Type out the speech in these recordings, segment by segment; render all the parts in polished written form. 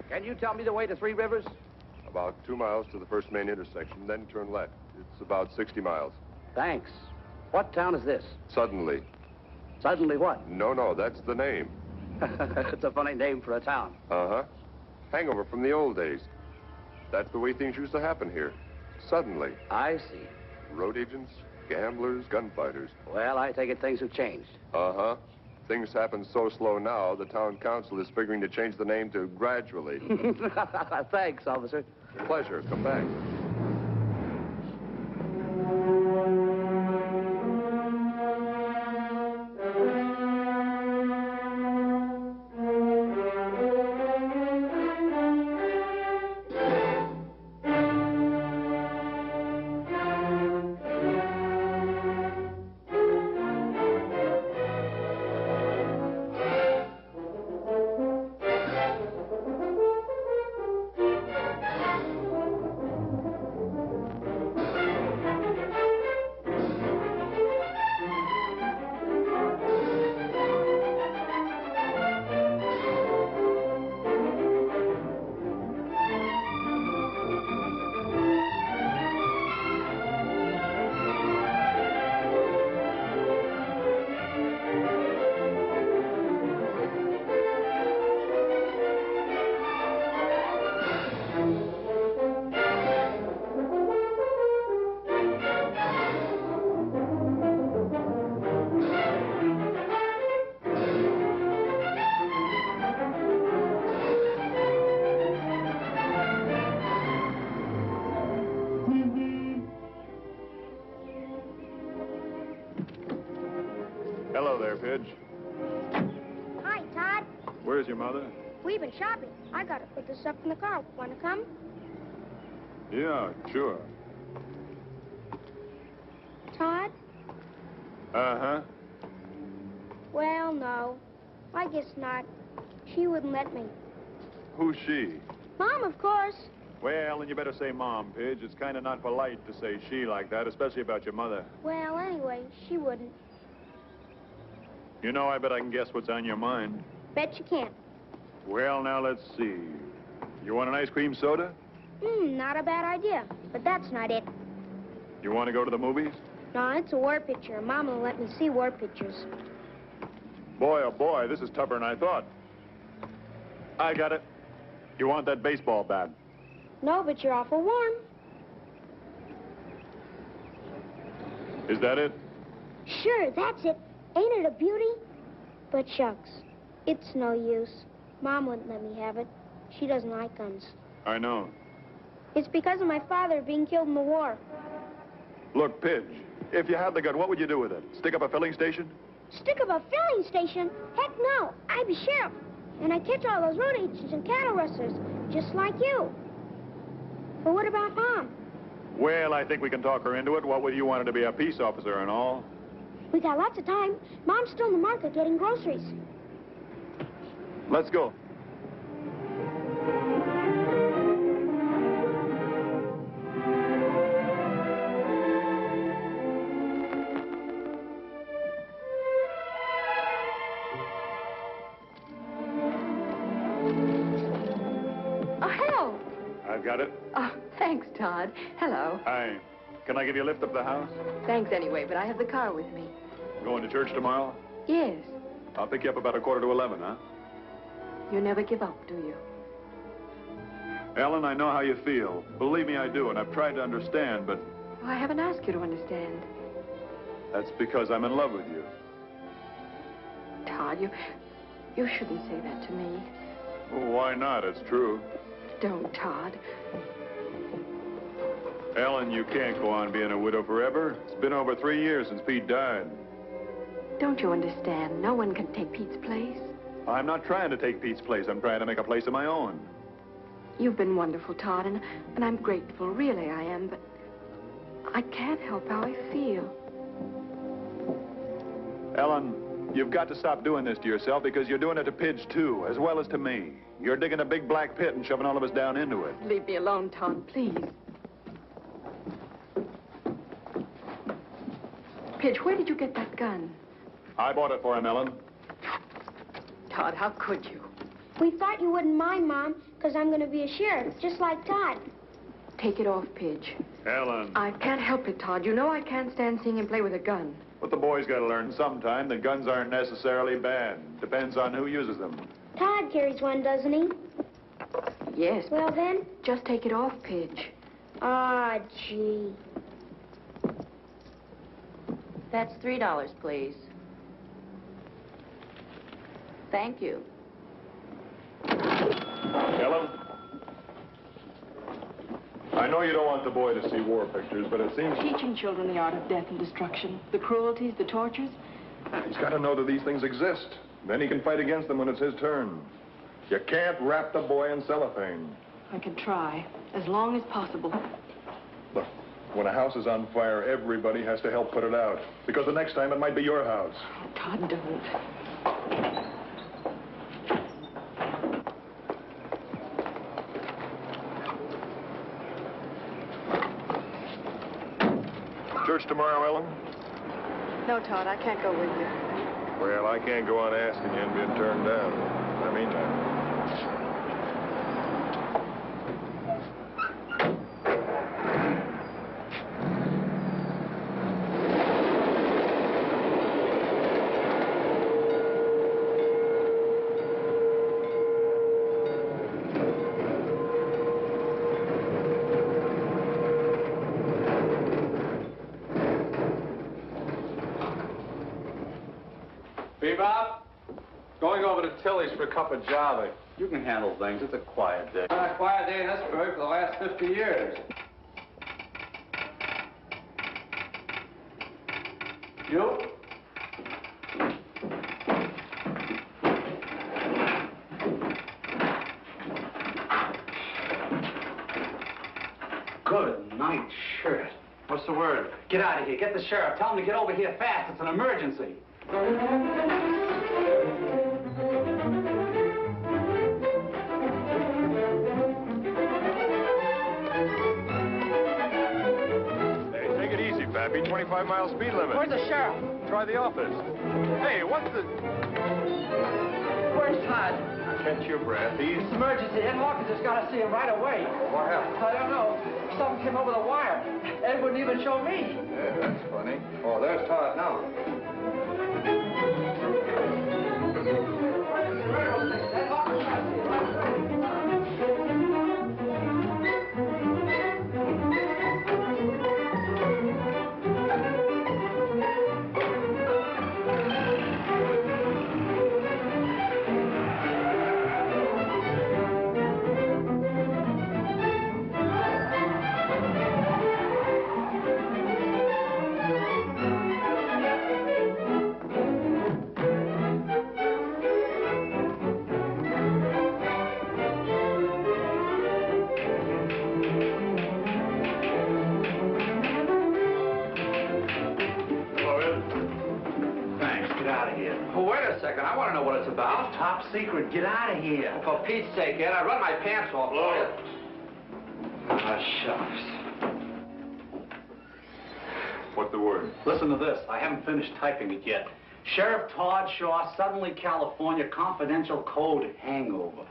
Can you tell me the way to Three Rivers? About 2 miles to the first main intersection, then turn left. It's about 60 miles. Thanks. What town is this? Suddenly. Suddenly what? No, that's the name. It's a funny name for a town. Uh-huh. Hangover from the old days. That's the way things used to happen here. Suddenly. I see. Road agents, gamblers, gunfighters. Well, I take it things have changed. Uh-huh. Things happen so slow now, the town council is figuring to change the name to Gradually. Thanks, officer. Pleasure. Come back. Hello there, Pidge. Hi, Todd. Where's your mother? We've been shopping. I gotta put this up in the car. Want to come? Yeah, sure. Todd? Uh-huh. Well, no. I guess not. She wouldn't let me. Who's she? Mom, of course. Well, then you better say Mom, Pidge. It's kind of not polite to say she like that, especially about your mother. Well, anyway, she wouldn't. You know, I bet I can guess what's on your mind. Bet you can't. Well, now, let's see. You want an ice cream soda? Not a bad idea. But that's not it. You want to go to the movies? No, it's a war picture. Mom will let me see war pictures. Boy, oh boy, this is tougher than I thought. I got it. You want that baseball bat? No, but you're awful warm. Is that it? Sure, that's it. Ain't it a beauty? But shucks, it's no use. Mom wouldn't let me have it. She doesn't like guns. I know. It's because of my father being killed in the war. Look, Pidge, if you had the gun, what would you do with it? Stick up a filling station? Stick up a filling station? Heck no. I'd be sheriff. And I'd catch all those road agents and cattle rustlers, just like you. But what about Mom? Well, I think we can talk her into it. What would you want her to be, a peace officer and all? We got lots of time. Mom's still in the market getting groceries. Let's go. Oh, hello. I've got it. Oh, thanks, Todd. Hello. Hi. Can I give you a lift up the house? Thanks anyway, but I have the car with me. Going to church tomorrow? Yes. I'll pick you up about 11:15, huh? You never give up, do you? Ellen, I know how you feel. Believe me, I do, and I've tried to understand, but Oh, I haven't asked you to understand. that's because I'm in love with you. Todd, you shouldn't say that to me. Well, why not? It's true. Don't, Todd. Ellen, you can't go on being a widow forever. It's been over 3 years since Pete died. Don't you understand? No one can take Pete's place. I'm not trying to take Pete's place. I'm trying to make a place of my own. You've been wonderful, Todd, and I'm grateful. Really, I am, but I can't help how I feel. Ellen, you've got to stop doing this to yourself because you're doing it to Pidge, too, as well as to me. You're digging a big black pit and shoving all of us down into it. Leave me alone, Todd, please. Pidge, where did you get that gun? I bought it for him, Ellen. Todd, how could you? We thought you wouldn't mind, Mom, because I'm going to be a sheriff, just like Todd. Take it off, Pidge. Ellen. I can't help it, Todd. You know I can't stand seeing him play with a gun. But the boys got to learn sometime that guns aren't necessarily bad. Depends on who uses them. Todd carries one, doesn't he? Yes. Well, then? Just take it off, Pidge. Ah, gee. That's $3, please. Thank you. Ellen? I know you don't want the boy to see war pictures, but it seems... Teaching children the art of death and destruction, the cruelties, the tortures. He's got to know that these things exist. Then he can fight against them when it's his turn. You can't wrap the boy in cellophane. I can try, as long as possible. Look, when a house is on fire, everybody has to help put it out. Because the next time it might be your house. Oh, Todd, don't. Church tomorrow, Ellen? No, Todd, I can't go with you. Well, I can't go on asking you and being turned down. In the meantime. Bebop, going over to Tilly's for a cup of Java. You can handle things. It's a quiet day. Been a quiet day in this burg for the last 50 years. You? Good night, shirt. What's the word? Get out of here. Get the sheriff. Tell him to get over here fast. It's an emergency. Hey, take it easy, Pappy. 25-mile speed limit. Where's the sheriff? Try the office. Hey, what's the... Where's Todd? Catch your breath. He's... Emergency. Ed Hawkins has got to see him right away. What happened? I don't know. Something came over the wire. Ed wouldn't even show me. Yeah, that's funny. Oh, there's Todd now. Ed Hawkins has to see him right away. I want to know what it's about. Top secret. Get out of here. For Pete's sake, Ed, I'd run my pants off for you. Ah, shucks. What's the word? Listen to this. I haven't finished typing it yet. Sheriff Todd Shaw, suddenly California, confidential code hangover.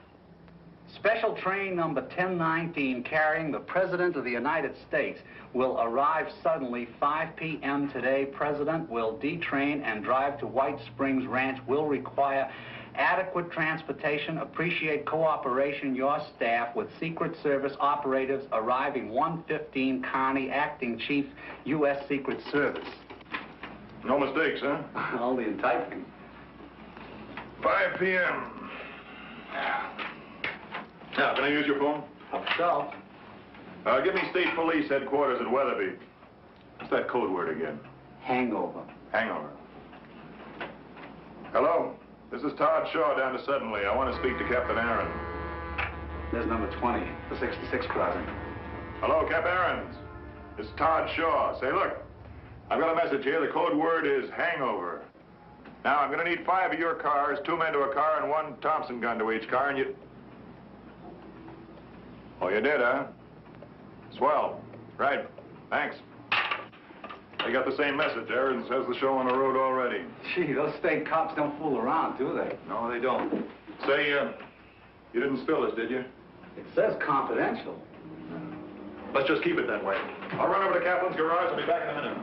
Special train number 1019 carrying the President of the United States will arrive suddenly 5 p.m. today. President will detrain and drive to White Springs Ranch. Will require adequate transportation. Appreciate cooperation, your staff, with Secret Service operatives arriving 115 Kearney, Acting Chief, U.S. Secret Service. No mistakes, huh? Only in typing. 5 p.m. Now, can I use your phone? So, Give me State Police Headquarters at Weatherby. What's that code word again? hangover. Hangover. Hello? This is Todd Shaw down to Suddenly. I want to speak to Captain Aaron. There's number 20, the 66 crossing. Hello, Cap Aarons. It's Todd Shaw. Say, look, I've got a message here. The code word is hangover. Now, I'm going to need 5 of your cars, 2 men to a car, and 1 Thompson gun to each car, and you... Oh, you did, huh? Swell. Right. Thanks. I got the same message. Aarons has the show on the road already. Gee, those state cops don't fool around, do they? No, they don't. Say, You didn't spill this, did you? It says confidential. Let's just keep it that way. I'll run over to Kaplan's garage. I'll be back in a minute.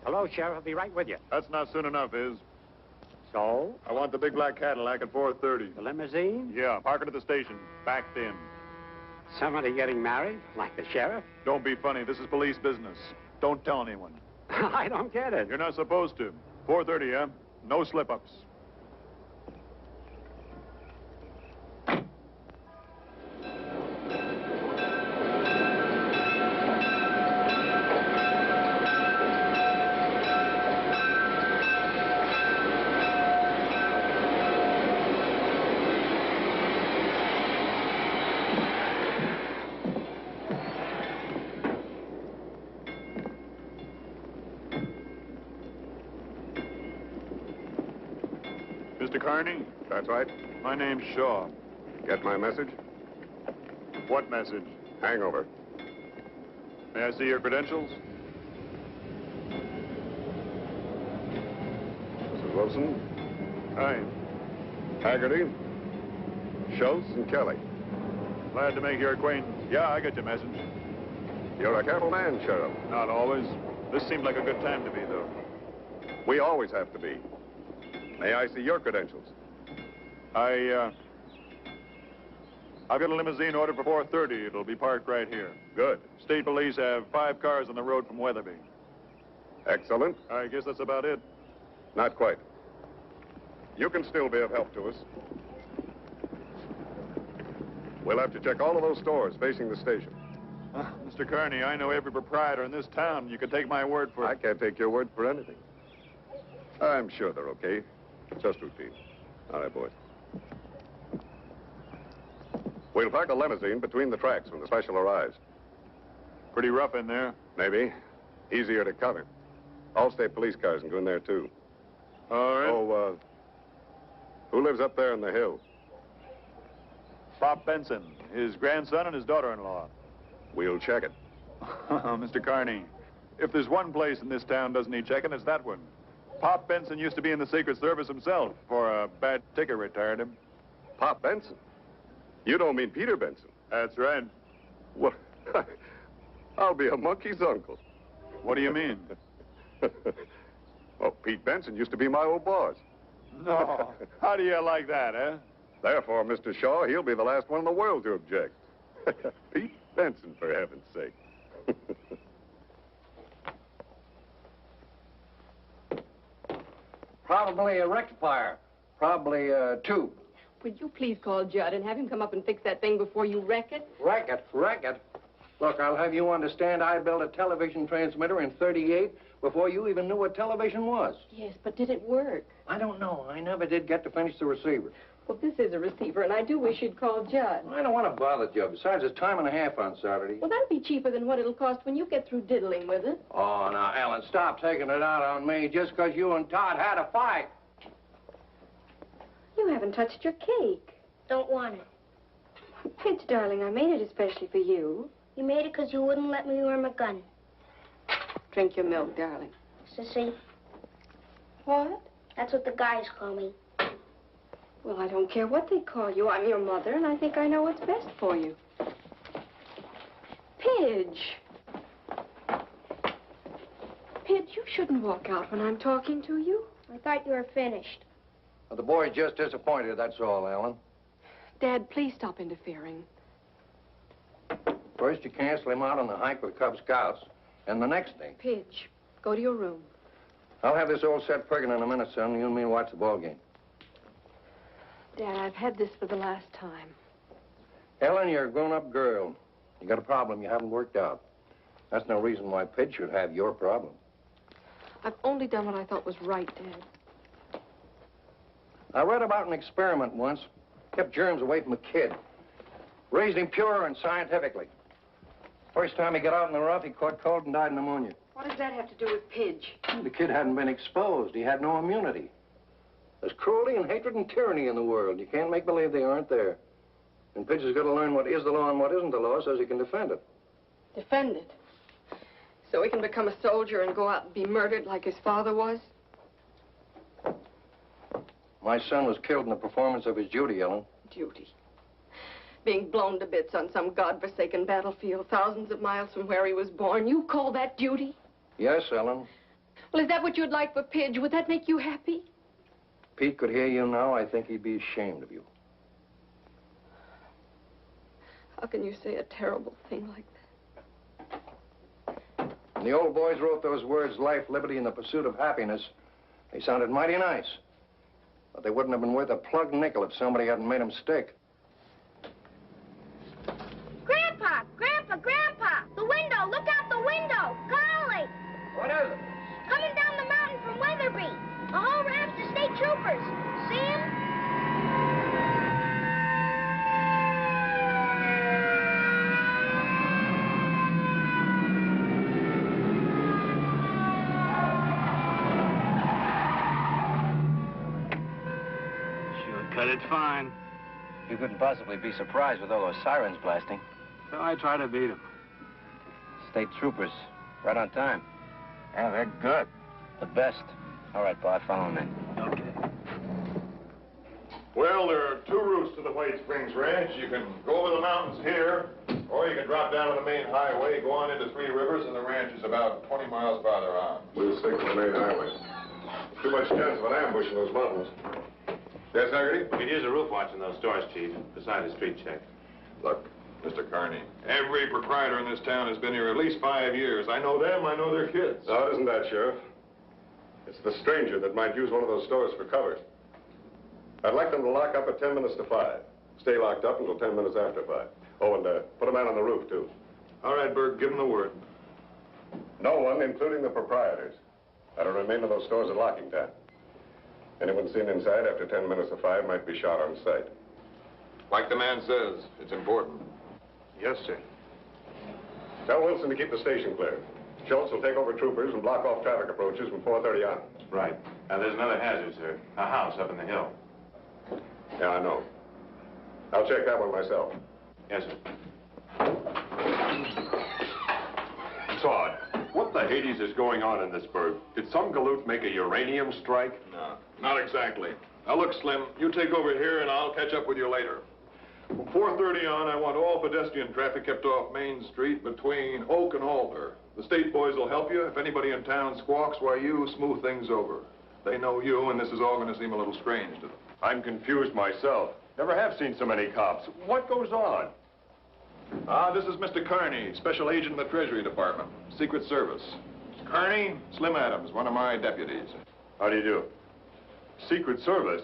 Hello, Sheriff. I'll be right with you. That's not soon enough, is? So? I want the big black Cadillac at 4:30. The limousine? Yeah, park it at the station. Backed in. Somebody getting married? Like the sheriff? Don't be funny. This is police business. Don't tell anyone. I don't get it. You're not supposed to. 4:30, yeah? No slip-ups. Mr. Carney? That's right. My name's Shaw. Get my message? What message? Hangover. May I see your credentials? Mrs. Wilson, Hi. Haggerty, Schultz, and Kelly. Glad to make your acquaintance. Yeah, I got your message. You're a careful man, Sheriff. Not always. This seemed like a good time to be, though. We always have to be. May I see your credentials? I've got a limousine ordered for 4:30. It'll be parked right here. Good. State police have 5 cars on the road from Weatherby. Excellent. I guess that's about it. Not quite. You can still be of help to us. We'll have to check all of those stores facing the station. Mr. Carney, I know every proprietor in this town. You can take my word for it. I can't take your word for anything. I'm sure they're okay. Just routine. All right, boys. We'll park a limousine between the tracks when the special arrives. Pretty rough in there. Maybe. Easier to cover. All state police cars can go in there, too. All right. Oh, who lives up there in the hills? Pop Benson, his grandson and his daughter-in-law. We'll check it. Mr. Carney, if there's one place in this town doesn't need checking, it's that one. Pop Benson used to be in the Secret Service himself. For a bad ticket retired him. Pop Benson? You don't mean Peter Benson? That's right. Well, I'll be a monkey's uncle. What do you mean? Well, Pete Benson used to be my old boss. No. How do you like that, eh? Therefore, Mr. Shaw, he'll be the last one in the world to object. Pete Benson, for heaven's sake. Probably a rectifier. Probably a tube. Would you please call Judd and have him come up and fix that thing before you wreck it? Wreck it. Look, I'll have you understand I built a television transmitter in '38 before you even knew what television was. Yes, but did it work? I don't know. I never did get to finish the receiver. Well, this is a receiver, and I do wish you'd call Judd. I don't want to bother you. Besides, it's time and a half on Saturday. Well, that'll be cheaper than what it'll cost when you get through diddling with it. Oh, now, Ellen, stop taking it out on me just because you and Todd had a fight. You haven't touched your cake. Don't want it. Pitch, darling, I made it especially for you. You made it because you wouldn't let me wear my gun. Drink your milk, darling. Sissy, What? that's what the guys call me. Well, I don't care what they call you. I'm your mother, and I think I know what's best for you. Pidge. Pidge, you shouldn't walk out when I'm talking to you. I thought you were finished. Well, the boy's just disappointed, that's all, Ellen. Dad, please stop interfering. First, you cancel him out on the hike with Cub Scouts, and the next thing, Pidge, go to your room. I'll have this old set friggin' in a minute, son. You and me watch the ball game. Dad, I've had this for the last time. Ellen, you're a grown-up girl. You got a problem you haven't worked out. That's no reason why Pidge should have your problem. I've only done what I thought was right, Dad. I read about an experiment once. Kept germs away from a kid. Raised him pure and scientifically. First time he got out in the rough, he caught cold and died of pneumonia. What does that have to do with Pidge? The kid hadn't been exposed. He had no immunity. There's cruelty and hatred and tyranny in the world. You can't make believe they aren't there. And Pidge has got to learn what is the law and what isn't the law so he can defend it. Defend it? So he can become a soldier and go out and be murdered like his father was? My son was killed in the performance of his duty, Ellen. Duty. Being blown to bits on some godforsaken battlefield thousands of miles from where he was born. You call that duty? Yes, Ellen. Well, is that what you'd like for Pidge? Would that make you happy? Pete could hear you now. I think he'd be ashamed of you. How can you say a terrible thing like that? When the old boys wrote those words, life, liberty, and the pursuit of happiness, they sounded mighty nice. But they wouldn't have been worth a plugged nickel if somebody hadn't made them stick. Grandpa! Grandpa! Grandpa! The window! Look out the window! Golly! What is it? Coming down the mountain from Weatherby. A whole raft of state troopers. See 'em? Sure cut it fine. You couldn't possibly be surprised with all those sirens blasting. So I try to beat him. State troopers, right on time. Yeah, they're good. The best. All right, Bob, follow me. Okay. Well, there are two routes to the White Springs Ranch. You can go over the mountains here, or you can drop down on the main highway, go on into Three Rivers, and the ranch is about 20 miles farther on. We'll stick to the main highway. Too much chance of an ambush in those mountains. Yes, Haggerty? We could use a roof watch in those stores, Chief, beside the street check. Look, Mr. Carney, every proprietor in this town has been here at least 5 years. I know them, I know their kids. No, it isn't that, Sheriff. It's the stranger that might use one of those stores for cover. I'd like them to lock up at 10 minutes to 5. Stay locked up until 10 minutes after 5. Oh, and put a man on the roof, too. All right, Berg, give them the word. No one, including the proprietors, are to remain in those stores at locking time. Anyone seen inside after 10 minutes to 5 might be shot on sight. Like the man says, it's important. Yes, sir. Tell Wilson to keep the station clear. Schultz will take over troopers and block off traffic approaches from 4:30 on. Right. Now, there's another hazard, sir. A house up in the hill. Yeah, I know. I'll check that one myself. Yes, sir. Todd, what the Hades is going on in this burg? Did some galoot make a uranium strike? No, not exactly. Now, look, Slim, you take over here, and I'll catch up with you later. From 4:30 on, I want all pedestrian traffic kept off Main Street between Oak and Alder. The state boys will help you. If anybody in town squawks, why, you smooth things over. They know you, and this is all going to seem a little strange to them. I'm confused myself. Never have seen so many cops. What goes on? This is Mr. Carney, Special Agent in the Treasury Department, Secret Service. Carney, Slim Adams, one of my deputies. How do you do? Secret Service?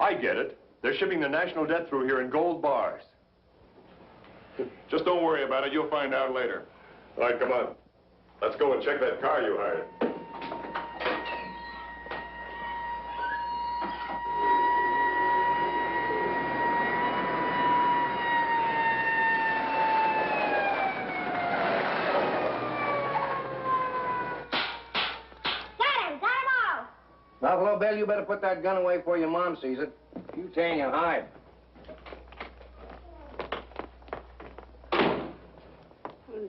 I get it. They're shipping the national debt through here in gold bars. Just don't worry about it. You'll find out later. All right, come on. Let's go and check that car you hired. Buffalo Bill, you better put that gun away before your mom sees it. You tan your hide.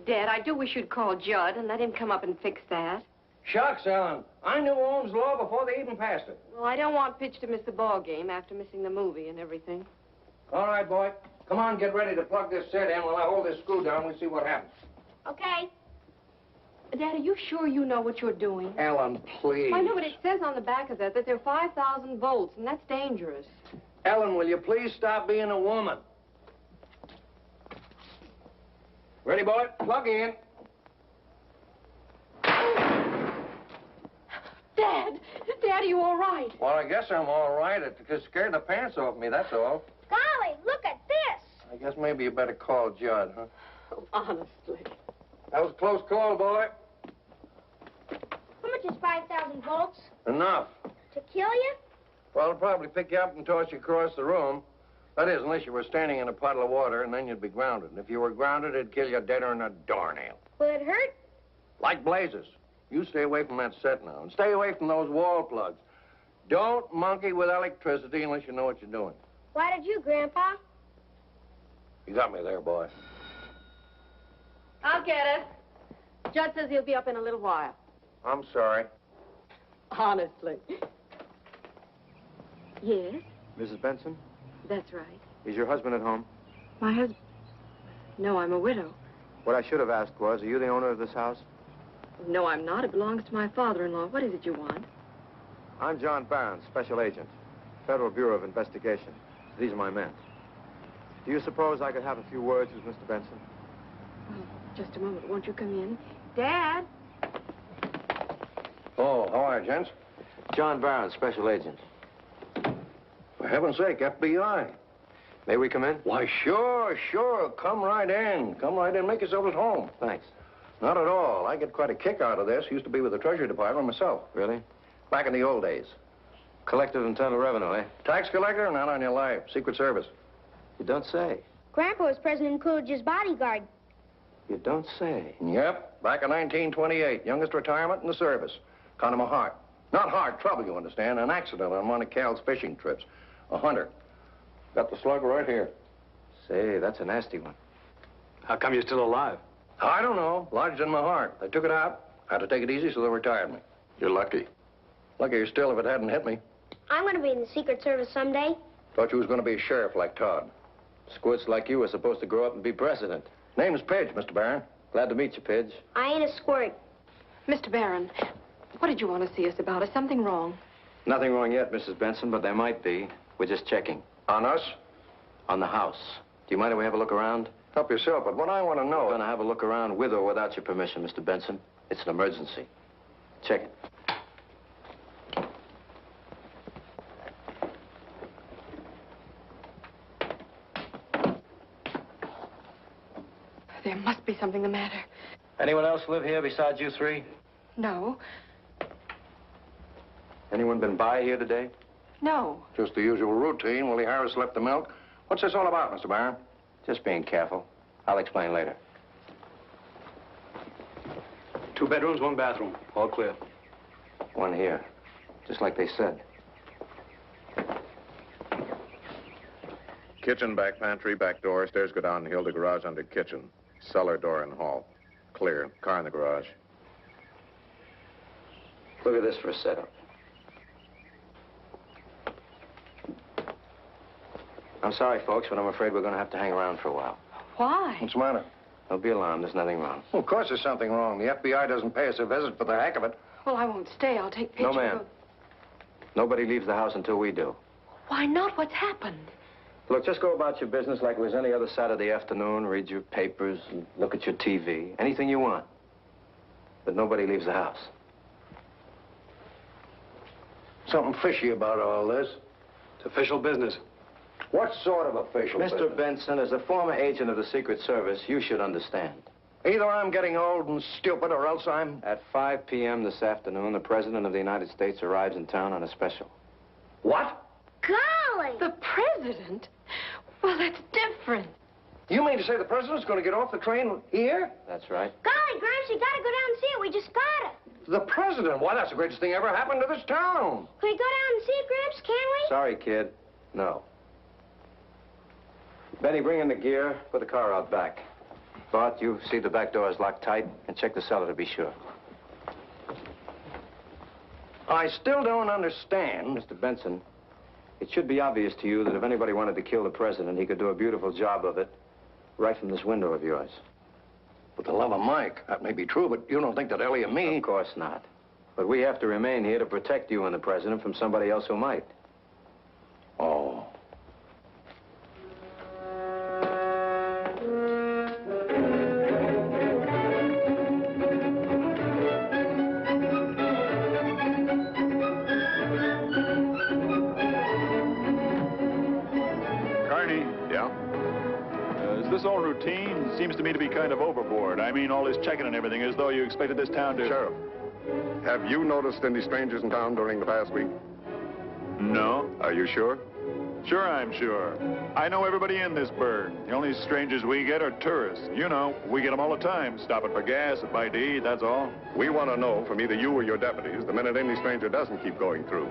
Dad, I do wish you'd call Judd and let him come up and fix that. Shucks, Ellen. I knew Ohm's law before they even passed it. Well, I don't want Pitch to miss the ball game after missing the movie and everything. All right, boy. Come on, get ready to plug this set in while I hold this screw down. We'll see what happens. Okay. Dad, are you sure you know what you're doing? Ellen, please. I know, but it says on the back of that they're 5,000 volts, and that's dangerous. Ellen, will you please stop being a woman? Ready, boy? Plug in. Dad! Dad, are you all right? Well, I guess I'm all right. It just scared the pants off me, that's all. Golly, look at this. I guess maybe you better call Judd, huh? Oh, honestly. That was a close call, boy. How much is 5,000 volts? Enough. To kill you? Well, it'll probably pick you up and toss you across the room. That is, unless you were standing in a puddle of water, and then you'd be grounded. And if you were grounded, it'd kill you deader than a doornail. Will it hurt? Like blazes. You stay away from that set now, and stay away from those wall plugs. Don't monkey with electricity unless you know what you're doing. Why did you, Grandpa? You got me there, boy. I'll get it. judge says he'll be up in a little while. I'm sorry. Honestly. Yes, Mrs. Benson, that's right. is your husband at home? My husband? No, I'm a widow. What I should have asked was, are you the owner of this house? No, I'm not. It belongs to my father-in-law. What is it you want? I'm John Barron, Special Agent, Federal Bureau of Investigation. These are my men. Do you suppose I could have a few words with Mr. Benson? Oh, just a moment. Won't you come in? Dad? Oh, how are you, gents? John Barron, Special Agent. For heaven's sake, FBI. May we come in? Why, sure. Come right in. Come right in. Make yourself at home. Thanks. Not at all. I get quite a kick out of this. Used to be with the Treasury Department myself. Really? Back in the old days. Collective internal revenue, eh? Tax collector? Not on your life. Secret Service. You don't say. Grandpa was President Coolidge's bodyguard. You don't say. Yep. Back in 1928. Youngest retirement in the service. Caught him a heart. Not heart trouble, you understand. An accident on one of Cal's fishing trips. A hunter. Got the slug right here. Say, that's a nasty one. How come you're still alive? I don't know. Lodged in my heart. They took it out. Had to take it easy, so they retired me. You're lucky. Luckier still if it hadn't hit me. I'm going to be in the Secret Service someday. Thought you was going to be a sheriff like Todd. Squirts like you were supposed to grow up and be president. Name's Pidge, Mr. Barron. Glad to meet you, Pidge. I ain't a squirt. Mr. Barron, what did you want to see us about? Is something wrong? Nothing wrong yet, Mrs. Benson, but there might be. We're just checking. On us? On the house. Do you mind if we have a look around? Help yourself, but what I want to know... We're going to have a look around with or without your permission, Mr. Benson. It's an emergency. Check it. There must be something the matter. Anyone else live here besides you three? No. Anyone been by here today? No. Just the usual routine. Willie Harris left the milk. What's this all about, Mr. Barron? Just being careful. I'll explain later. 2 bedrooms, 1 bathroom. All clear. One here. Just like they said. Kitchen, back pantry, back door. Stairs go downhill to garage under kitchen. Cellar door and hall. Clear. Car in the garage. Look at this for a setup. I'm sorry, folks, but I'm afraid we're going to have to hang around for a while. Why? What's the matter? Don't be alarmed. There's nothing wrong. Well, of course there's something wrong. The FBI doesn't pay us a visit for the heck of it. Well, I won't stay. I'll take pictures. No, ma'am. Nobody leaves the house until we do. Why not? What's happened? Look, just go about your business like it was any other Saturday afternoon. Read your papers and look at your TV. Anything you want. But nobody leaves the house. Something fishy about all this. It's official business. What sort of official business? Mr. Benson, as a former agent of the Secret Service, you should understand. Either I'm getting old and stupid, or else I'm... At 5 p.m. this afternoon, the President of the United States arrives in town on a special. What? Golly! The President? Well, that's different. You mean to say the President's going to get off the train here? That's right. Golly, Gramps, you gotta go down and see it. We just got it. The President? Why, that's the greatest thing ever happened to this town. Can we go down and see it, Gramps? Can we? Sorry, kid. No. Benny, bring in the gear. Put the car out back. Bart, you see the back door is locked tight, and check the cellar to be sure. I still don't understand. Mr. Benson, it should be obvious to you that if anybody wanted to kill the President, he could do a beautiful job of it right from this window of yours. With the love of Mike, that may be true, but you don't think that Ellie and me... Of course not. But we have to remain here to protect you and the President from somebody else who might. Oh. This all routine seems to me to be kind of overboard. I mean, all this checking and everything, as though you expected this town to... Sheriff, have you noticed any strangers in town during the past week? No. Are you sure? Sure, I'm sure. I know everybody in this burg. The only strangers we get are tourists. You know, we get them all the time. Stopping for gas, a bite to eat, that's all. We want to know from either you or your deputies the minute any stranger doesn't keep going through.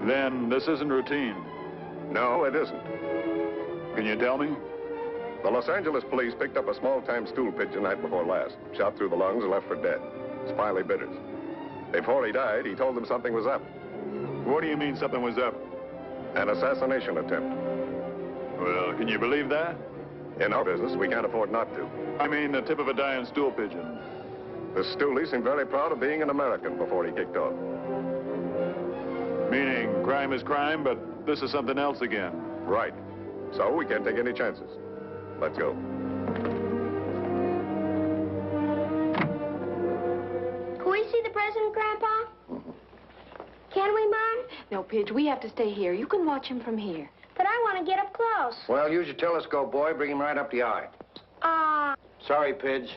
Then this isn't routine. No, it isn't. Can you tell me? The Los Angeles police picked up a small-time stool pigeon night before last. Shot through the lungs and left for dead. Smiley bitters. Before he died, he told them something was up. What do you mean something was up? An assassination attempt. Well, can you believe that? In our business, we can't afford not to. I mean, the tip of a dying stool pigeon. The stoolie seemed very proud of being an American before he kicked off. Meaning crime is crime, but this is something else again. Right. So we can't take any chances. Let's go. Can we see the president, Grandpa? Can we, Mom? No, Pidge, we have to stay here. You can watch him from here. But I want to get up close. Well, use your telescope, boy. Bring him right up the eye. Sorry, Pidge.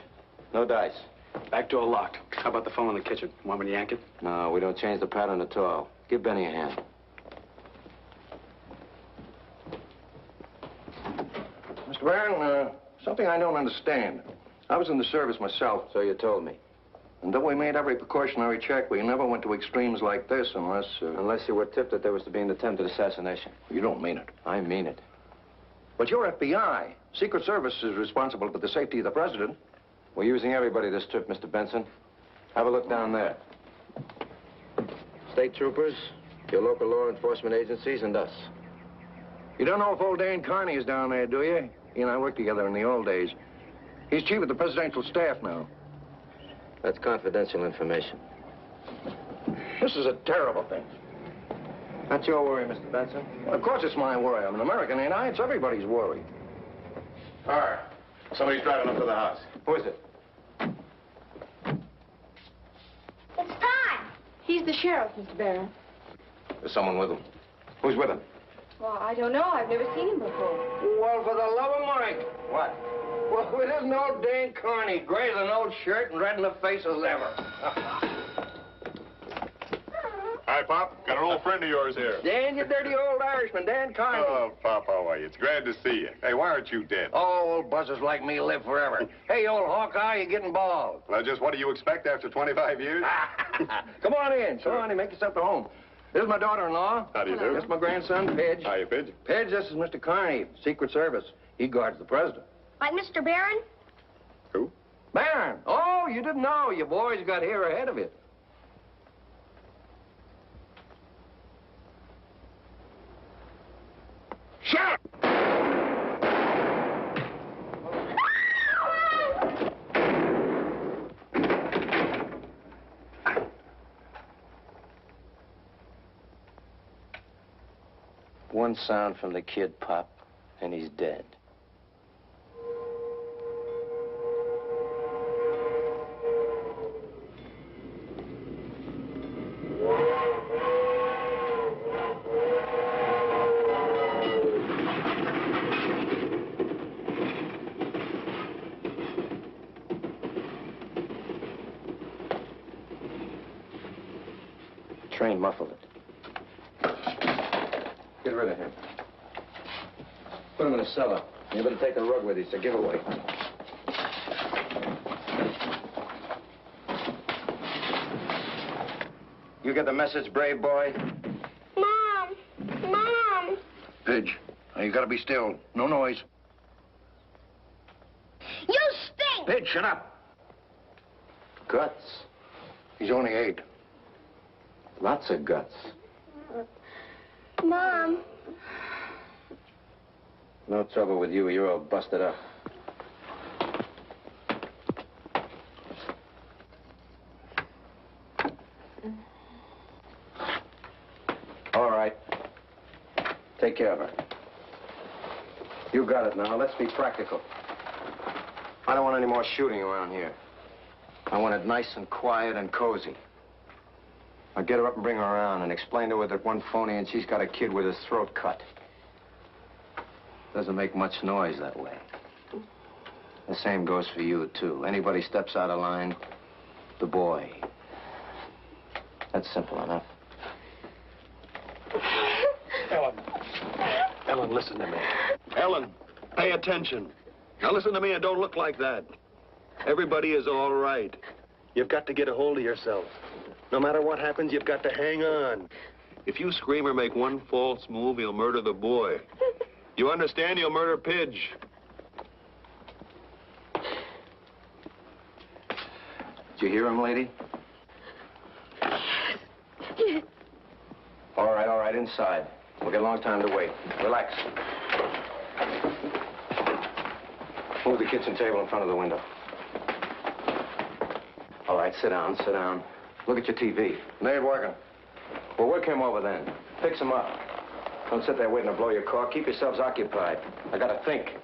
No dice. Back door locked. How about the phone in the kitchen? Want me to yank it? No, we don't change the pattern at all. Give Benny a hand. Mr. Barron, something I don't understand. I was in the service myself. So you told me. And though we made every precautionary check, we never went to extremes like this unless... Unless you were tipped that there was to be an attempted assassination. You don't mean it. I mean it. But you're FBI. Secret Service is responsible for the safety of the president. We're using everybody this trip, Mr. Benson. Have a look down there. State troopers, your local law enforcement agencies, and us. You don't know if old Dan Carney is down there, do you? He and I worked together in the old days. He's chief of the presidential staff now. That's confidential information. This is a terrible thing. That's your worry, Mr. Benson? Well, of course it's my worry. I'm an American, ain't I? It's everybody's worry. All right. Somebody's driving up to the house. Who is it? It's Todd. He's the sheriff, Mr. Barron. There's someone with him. Who's with him? Well, I don't know. I've never seen him before. Well, for the love of Mike. What? Well, it isn't old Dan Carney, gray as an old shirt and red in the face as ever. Hi, Pop. Got an old friend of yours here. Dan, you dirty old Irishman, Dan Carney. Hello, Pop. How are you? It's glad to see you. Hey, why aren't you dead? Oh, old buzzers like me live forever. Hey, old Hawkeye, you're getting bald. Well, just what do you expect after 25 years? Come on in. Come on in. Make yourself at home. This is my daughter-in-law. How do you do? This is my grandson, Pidge. Hiya, Pidge. Pidge, this is Mr. Carney, Secret Service. He guards the president. Like Mr. Barron? Who? Barron. Oh, you didn't know. You boys got here ahead of it. Shut up! One sound from the kid, Pop, and he's dead. Train muffled it. Get rid of him. Put him in a cellar. You better take a rug with you. It's a giveaway. You get the message, brave boy? Mom! Mom! Pidge, now you gotta be still. No noise. You stink! Pidge, shut up. Guts. He's only 8. Lots of guts. Mom. No trouble with you. You're all busted up. All right. Take care of her. You got it now. Let's be practical. I don't want any more shooting around here. I want it nice and quiet and cozy. I'll get her up and bring her around and explain to her that one phony and she's got a kid with his throat cut. Doesn't make much noise that way. The same goes for you, too. Anybody steps out of line, the boy. That's simple enough. Ellen, listen to me. Ellen, pay attention. Now listen to me and don't look like that. Everybody is all right. You've got to get a hold of yourself. No matter what happens, you've got to hang on. If you scream or make one false move, he'll murder the boy. You understand? He'll murder Pidge. Did you hear him, lady? Yes. All right, inside. We'll get a long time to wait. Relax. Move the kitchen table in front of the window. All right, sit down. Look at your TV. They ain't working. Well, work him over then. Fix him up. Don't sit there waiting to blow your cork. Keep yourselves occupied. I gotta think.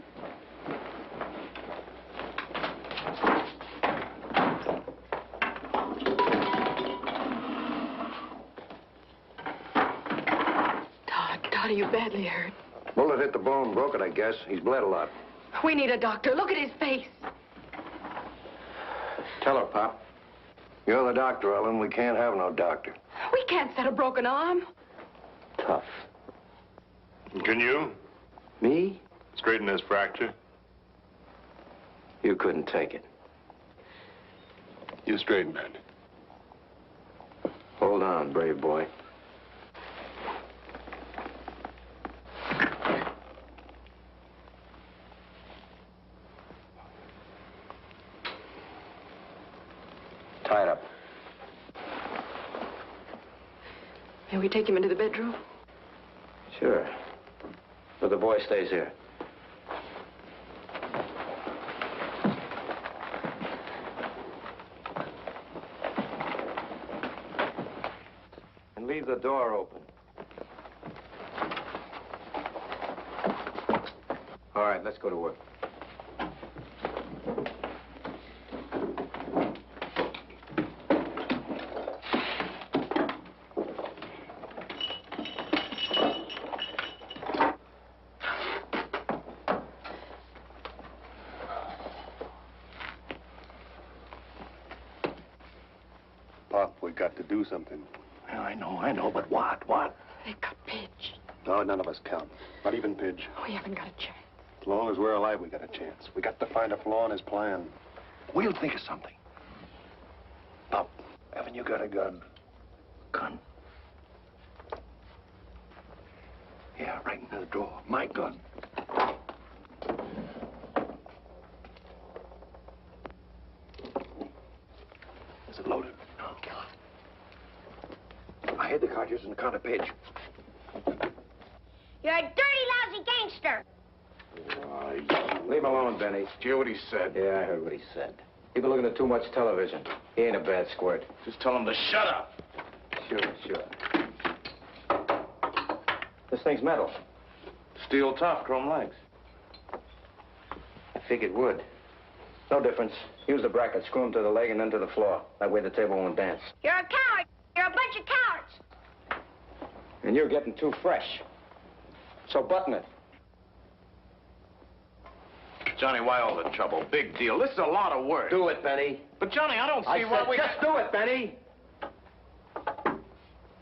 Todd, are you badly hurt? Bullet hit the bone, broke it, I guess. He's bled a lot. We need a doctor. Look at his face. Tell her, Pop. You're the doctor, Ellen. We can't have no doctor. We can't set a broken arm. Tough. Can you? Me? Straighten this fracture. You couldn't take it. You straighten it. Hold on, brave boy. Tie it up. May we take him into the bedroom? Sure. But the boy stays here. And leave the door open. All right, let's go to work. Got to do something. Well, I know, but what? They got Pidge. No, none of us count. Not even Pidge. We haven't got a chance. As long as we're alive, we got a chance. We got to find a flaw in his plan. We'll think of something. Pop, haven't you got a gun? Gun? Yeah, right in the drawer. My gun. Is it loaded? No. I hid the cartridge in the counter page. You're a dirty, lousy gangster. Leave him alone, Benny. Did you hear what he said? Yeah, I heard what he said. He's been looking at too much television. He ain't a bad squirt. Just tell him to shut up. Sure. This thing's metal. Steel top, chrome legs. I figured wood. No difference. Use the bracket, screw them to the leg and then to the floor. That way the table won't dance. You're a coward. You're a bunch of cowards. And you're getting too fresh. So button it. Johnny, why all the trouble? Big deal. This is a lot of work. Do it, Benny. But, Johnny, I don't see I why said we... just do it, Benny.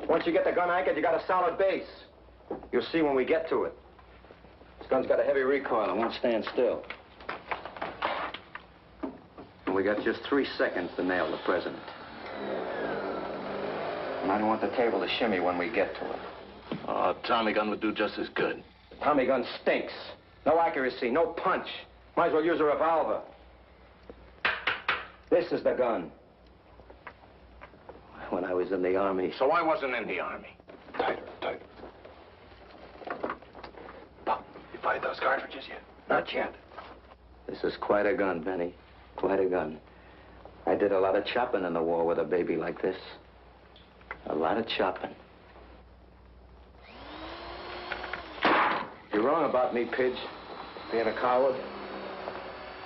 Once you get the gun anchored, you got a solid base. You'll see when we get to it. This gun's got a heavy recoil. It won't stand still. And we got just 3 seconds to nail the president. And I don't want the table to shimmy when we get to it. Oh, Tommy gun would do just as good. The Tommy gun stinks. No accuracy, no punch. Might as well use a revolver. This is the gun. When I was in the Army. So I wasn't in the Army. Tighter. Pop, you find those cartridges yet? Not yet. This is quite a gun, Benny. Quite a gun. I did a lot of chopping in the war with a baby like this. A lot of chopping. You're wrong about me, Pidge. Being a coward.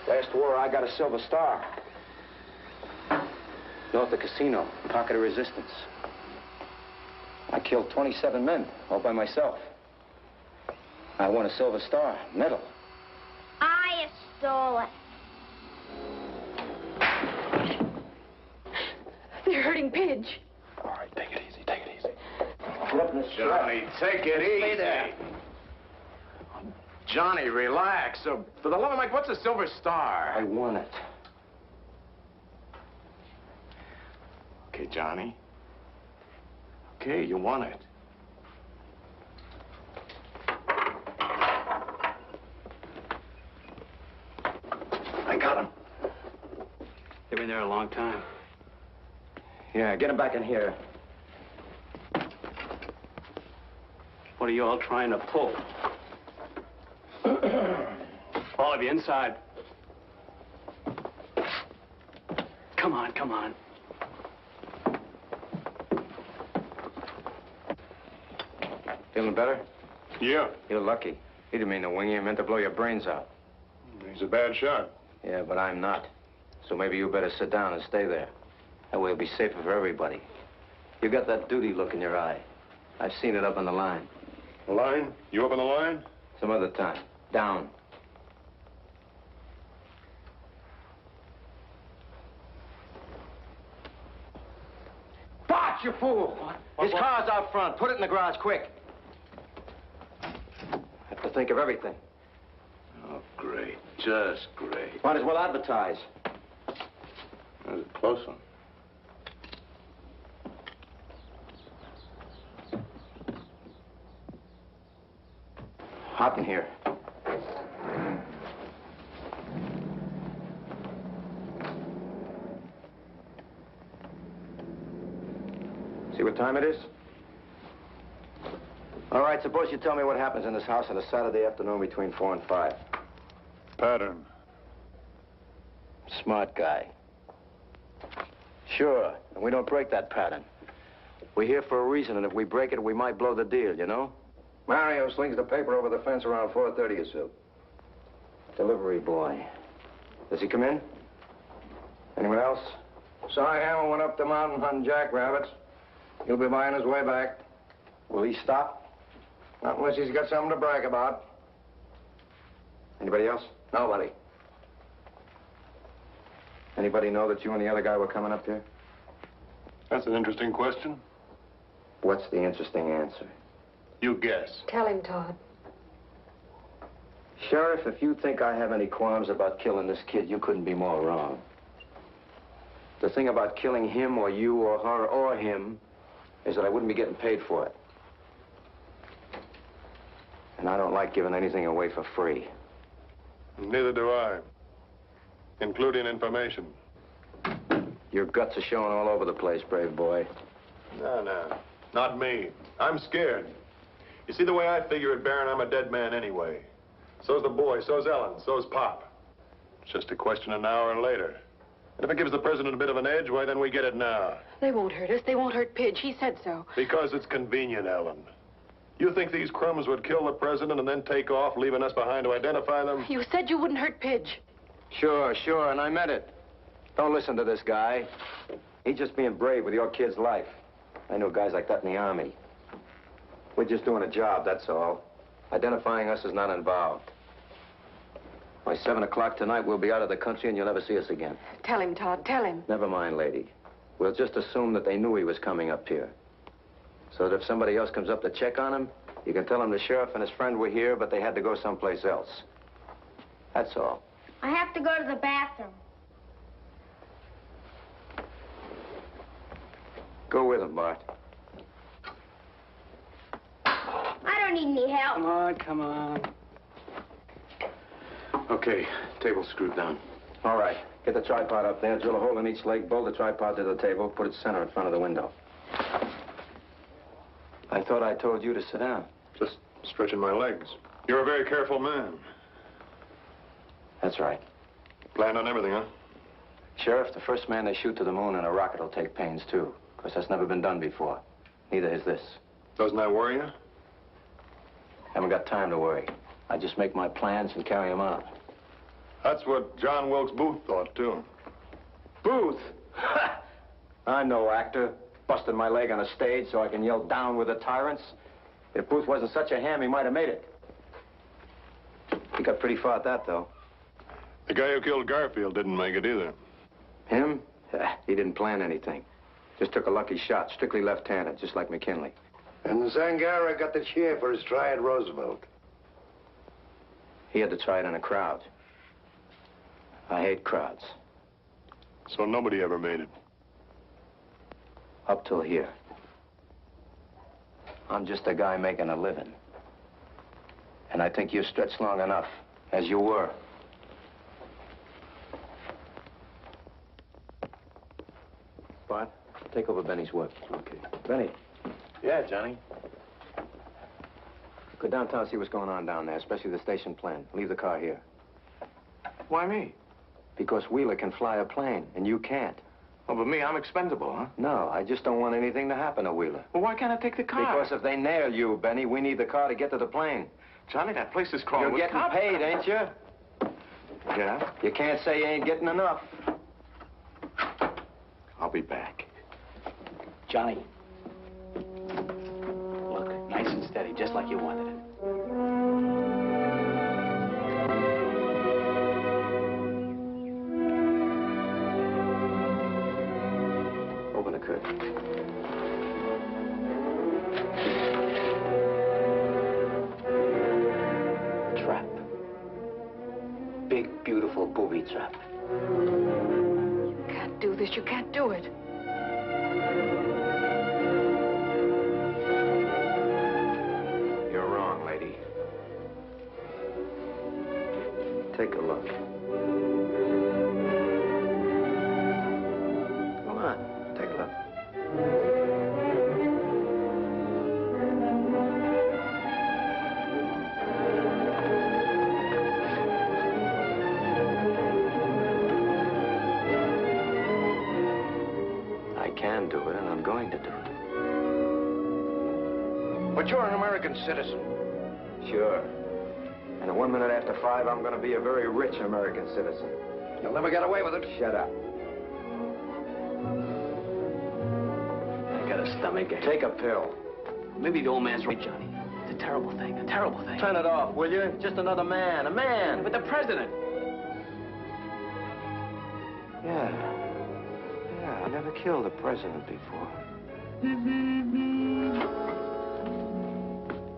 Last war, I got a Silver Star. North of Casino, pocket of resistance. I killed 27 men, all by myself. I won a Silver Star, medal. I stole it. They're hurting Pidge. All right, take it easy. Johnny, take it easy. Stay there. Johnny, relax. For the love of Mike, what's a Silver Star? I won it. Okay, Johnny. Okay, you won it. I got him. They've been there a long time. Yeah, get him back in here. What are you all trying to pull? All of you inside. Come on, come on. Feeling better? Yeah. You're lucky. He didn't mean to wing you. He meant to blow your brains out. He's a bad shot. Yeah, but I'm not. So maybe you better sit down and stay there. That way it'll be safer for everybody. You got that duty look in your eye. I've seen it up on the line. The line? You up on the line? Some other time. Down. Bart, you fool! His car's out front. Put it in the garage, quick. I have to think of everything. Oh, great. Just great. Might as well advertise. That was a close one. Hot in here. See what time it is? All right, suppose you tell me what happens in this house on a Saturday afternoon between 4 and 5. Pattern. Smart guy. Sure, and we don't break that pattern. We're here for a reason, and if we break it, we might blow the deal, you know? Mario slings the paper over the fence around 4:30 or so. Delivery boy. Does he come in? Anyone else? Cy Hammer went up the mountain hunting jackrabbits. He'll be by on his way back. Will he stop? Not unless he's got something to brag about. Anybody else? Nobody. Anybody know that you and the other guy were coming up here? That's an interesting question. What's the interesting answer? You guess. Tell him, Todd. Sheriff, if you think I have any qualms about killing this kid, you couldn't be more wrong. The thing about killing him or you or her or him is that I wouldn't be getting paid for it. And I don't like giving anything away for free. Neither do I. Including information. Your guts are showing all over the place, brave boy. No. Not me. I'm scared. You see, the way I figure it, Baron, I'm a dead man anyway. So's the boy, so's Ellen, so's Pop. It's just a question of an hour later. And if it gives the president a bit of an edge, why, then we get it now. They won't hurt us. They won't hurt Pidge. He said so. Because it's convenient, Ellen. You think these crumbs would kill the president and then take off, leaving us behind to identify them? You said you wouldn't hurt Pidge. Sure, and I meant it. Don't listen to this guy. He's just being brave with your kid's life. I know guys like that in the Army. We're just doing a job, that's all. Identifying us is not involved. By 7 o'clock tonight, we'll be out of the country and you'll never see us again. Tell him, Todd. Tell him. Never mind, lady. We'll just assume that they knew he was coming up here. So that if somebody else comes up to check on him, you can tell him the sheriff and his friend were here, but they had to go someplace else. That's all. I have to go to the bathroom. Go with him, Bart. I don't need any help. Come on. Okay, table's screwed down. All right. Get the tripod up there, drill a hole in each leg, bolt the tripod to the table, put it center in front of the window. I thought I told you to sit down. Just stretching my legs. You're a very careful man. That's right. Planned on everything, huh? Sheriff, the first man they shoot to the moon in a rocket will take pains, too. Because that's never been done before. Neither has this. Doesn't that worry you? Haven't got time to worry. I just make my plans and carry them out. That's what John Wilkes Booth thought, too. Booth? I'm no actor. Busted my leg on a stage so I can yell down with the tyrants. If Booth wasn't such a ham, he might have made it. He got pretty far at that, though. The guy who killed Garfield didn't make it either. Him? He didn't plan anything. Just took a lucky shot, strictly left-handed, just like McKinley. And the Zangara got the cheer for his try at Roosevelt. He had to try it in a crowd. I hate crowds. So nobody ever made it. Up till here. I'm just a guy making a living. And I think you stretched long enough, as you were. What? Take over Benny's work. Okay. Benny, Yeah, Johnny. go downtown, see what's going on down there, especially the station plan. Leave the car here. Why me? Because Wheeler can fly a plane, and you can't. Oh, but me, I'm expendable, huh? No, I just don't want anything to happen to Wheeler. Well, why can't I take the car? Because if they nail you, Benny, we need the car to get to the plane. Johnny, that place is crawling You're with getting cops. paid, ain't you? Yeah? You can't say you ain't getting enough. I'll be back. Johnny. Look, nice and steady, just like you wanted it. Open the curtain. Trap. Big, beautiful booby trap. You can't do this. You can't do it. You're wrong, lady. Take a look. Come on, take a look. I can do it, and I'm going to do it. But you're an American citizen. Sure. And at 1 minute after 5, I'm going to be a very rich American citizen. You'll never get away with it. Shut up. I got a stomach ache. Take a pill. Maybe the old man's right, Johnny. It's a terrible thing, a terrible thing. Turn it off, will you? Just another man, a man. But the president. Yeah, I never killed a president before.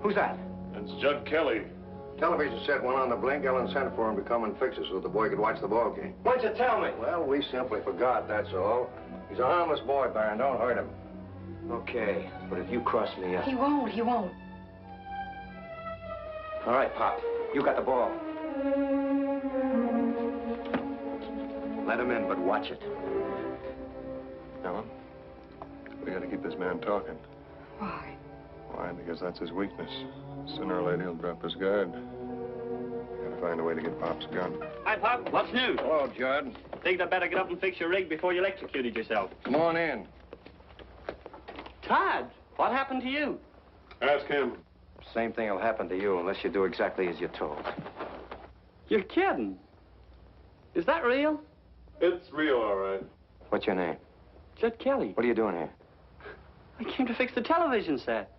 Who's that? It's Judd Kelly. Television set went on the blink. Ellen sent for him to come and fix it so that the boy could watch the ball game. Why'd you tell me? Well, we simply forgot, that's all. He's a harmless boy, Baron. Don't hurt him. Okay, but if you cross me up... He won't. He won't. All right, Pop. You got the ball. Let him in, but watch it. Ellen, we gotta keep this man talking. Why? Why? Because that's his weakness. Sooner or later, he'll drop his guard. We gotta find a way to get Pop's gun. Hi, Pop. What's new? Hello, Judd. Think I'd better get up and fix your rig before you electrocuted yourself. Come on in. Todd, what happened to you? Ask him. Same thing will happen to you unless you do exactly as you're told. You're kidding. Is that real? It's real, all right. What's your name? Judd Kelly. What are you doing here? I came to fix the television set.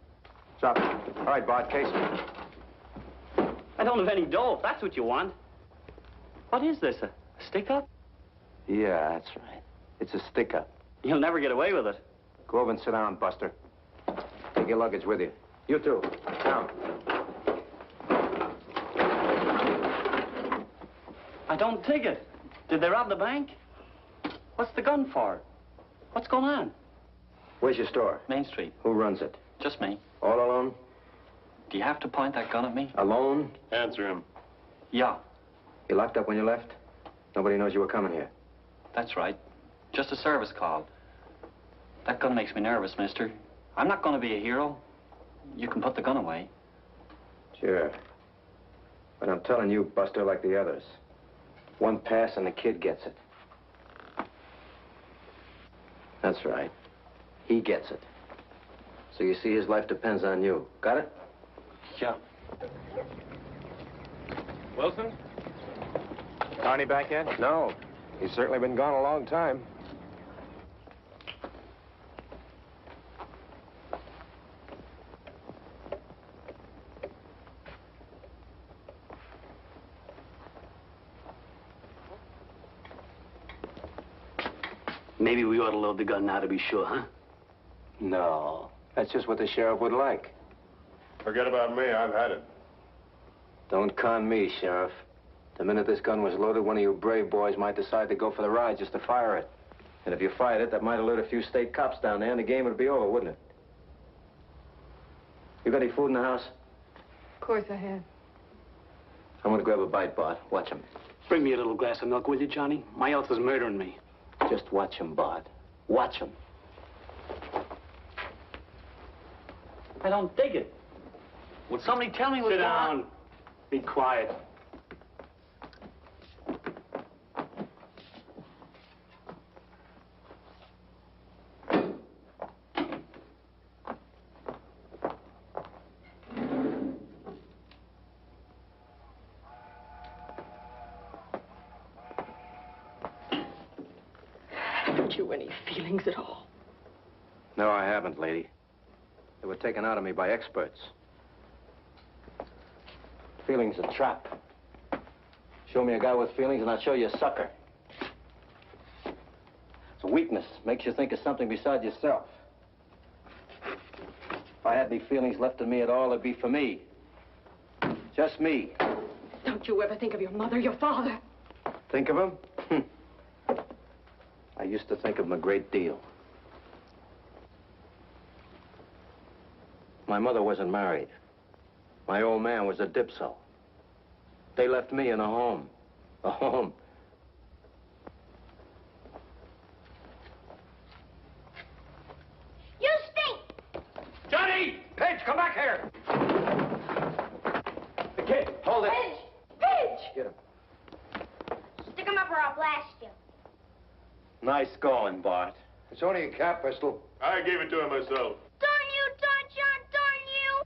Stop it. All right, Bart, case me. I don't have any dough, if that's what you want. What is this, a stick-up? Yeah, that's right. It's a stick-up. You'll never get away with it. Go over and sit down, Buster. Take your luggage with you. You too. Down. I don't dig it. Did they rob the bank? What's the gun for? What's going on? Where's your store? Main Street. Who runs it? Just me. All alone? Do you have to point that gun at me? Alone? Answer him. Yeah, You locked up when you left? Nobody knows you were coming here. that's right. Just a service call. That gun makes me nervous, mister. I'm not going to be a hero. You can put the gun away. Sure. But I'm telling you, Buster, like the others. One pass and the kid gets it. That's right. He gets it. So you see, his life depends on you. Got it? Yeah. Wilson? Carney back yet? No. He's certainly been gone a long time. Maybe we ought to load the gun now to be sure, huh? No. That's just what the sheriff would like. Forget about me. I've had it. Don't con me, Sheriff. The minute this gun was loaded, one of you brave boys might decide to go for the ride just to fire it. And if you fired it, that might alert a few state cops down there, and the game would be over, wouldn't it? You got any food in the house? Of course I have. I'm gonna grab a bite, Bart. Watch him. Bring me a little glass of milk, will you, Johnny? My health is murdering me. Just watch him, Bart. Watch him. I don't dig it. Would somebody tell me what's Sit going on? down. Be quiet. Haven't you any feelings at all? No, I haven't, lady. They were taken out of me by experts. Feelings a trap. Show me a guy with feelings and I'll show you a sucker. It's a weakness. Makes you think of something besides yourself. If I had any feelings left in me at all, it'd be for me. Just me. Don't you ever think of your mother, your father? Think of him? I used to think of him a great deal. My mother wasn't married. My old man was a dipso. They left me in a home. A home. You stink! Johnny! Pidge, come back here! The kid, hold it. Pidge! Pidge! Get him. Stick him up or I'll blast you. Nice going, Bart. It's only a cap pistol. I gave it to him myself. Darn you, Don John, darn you!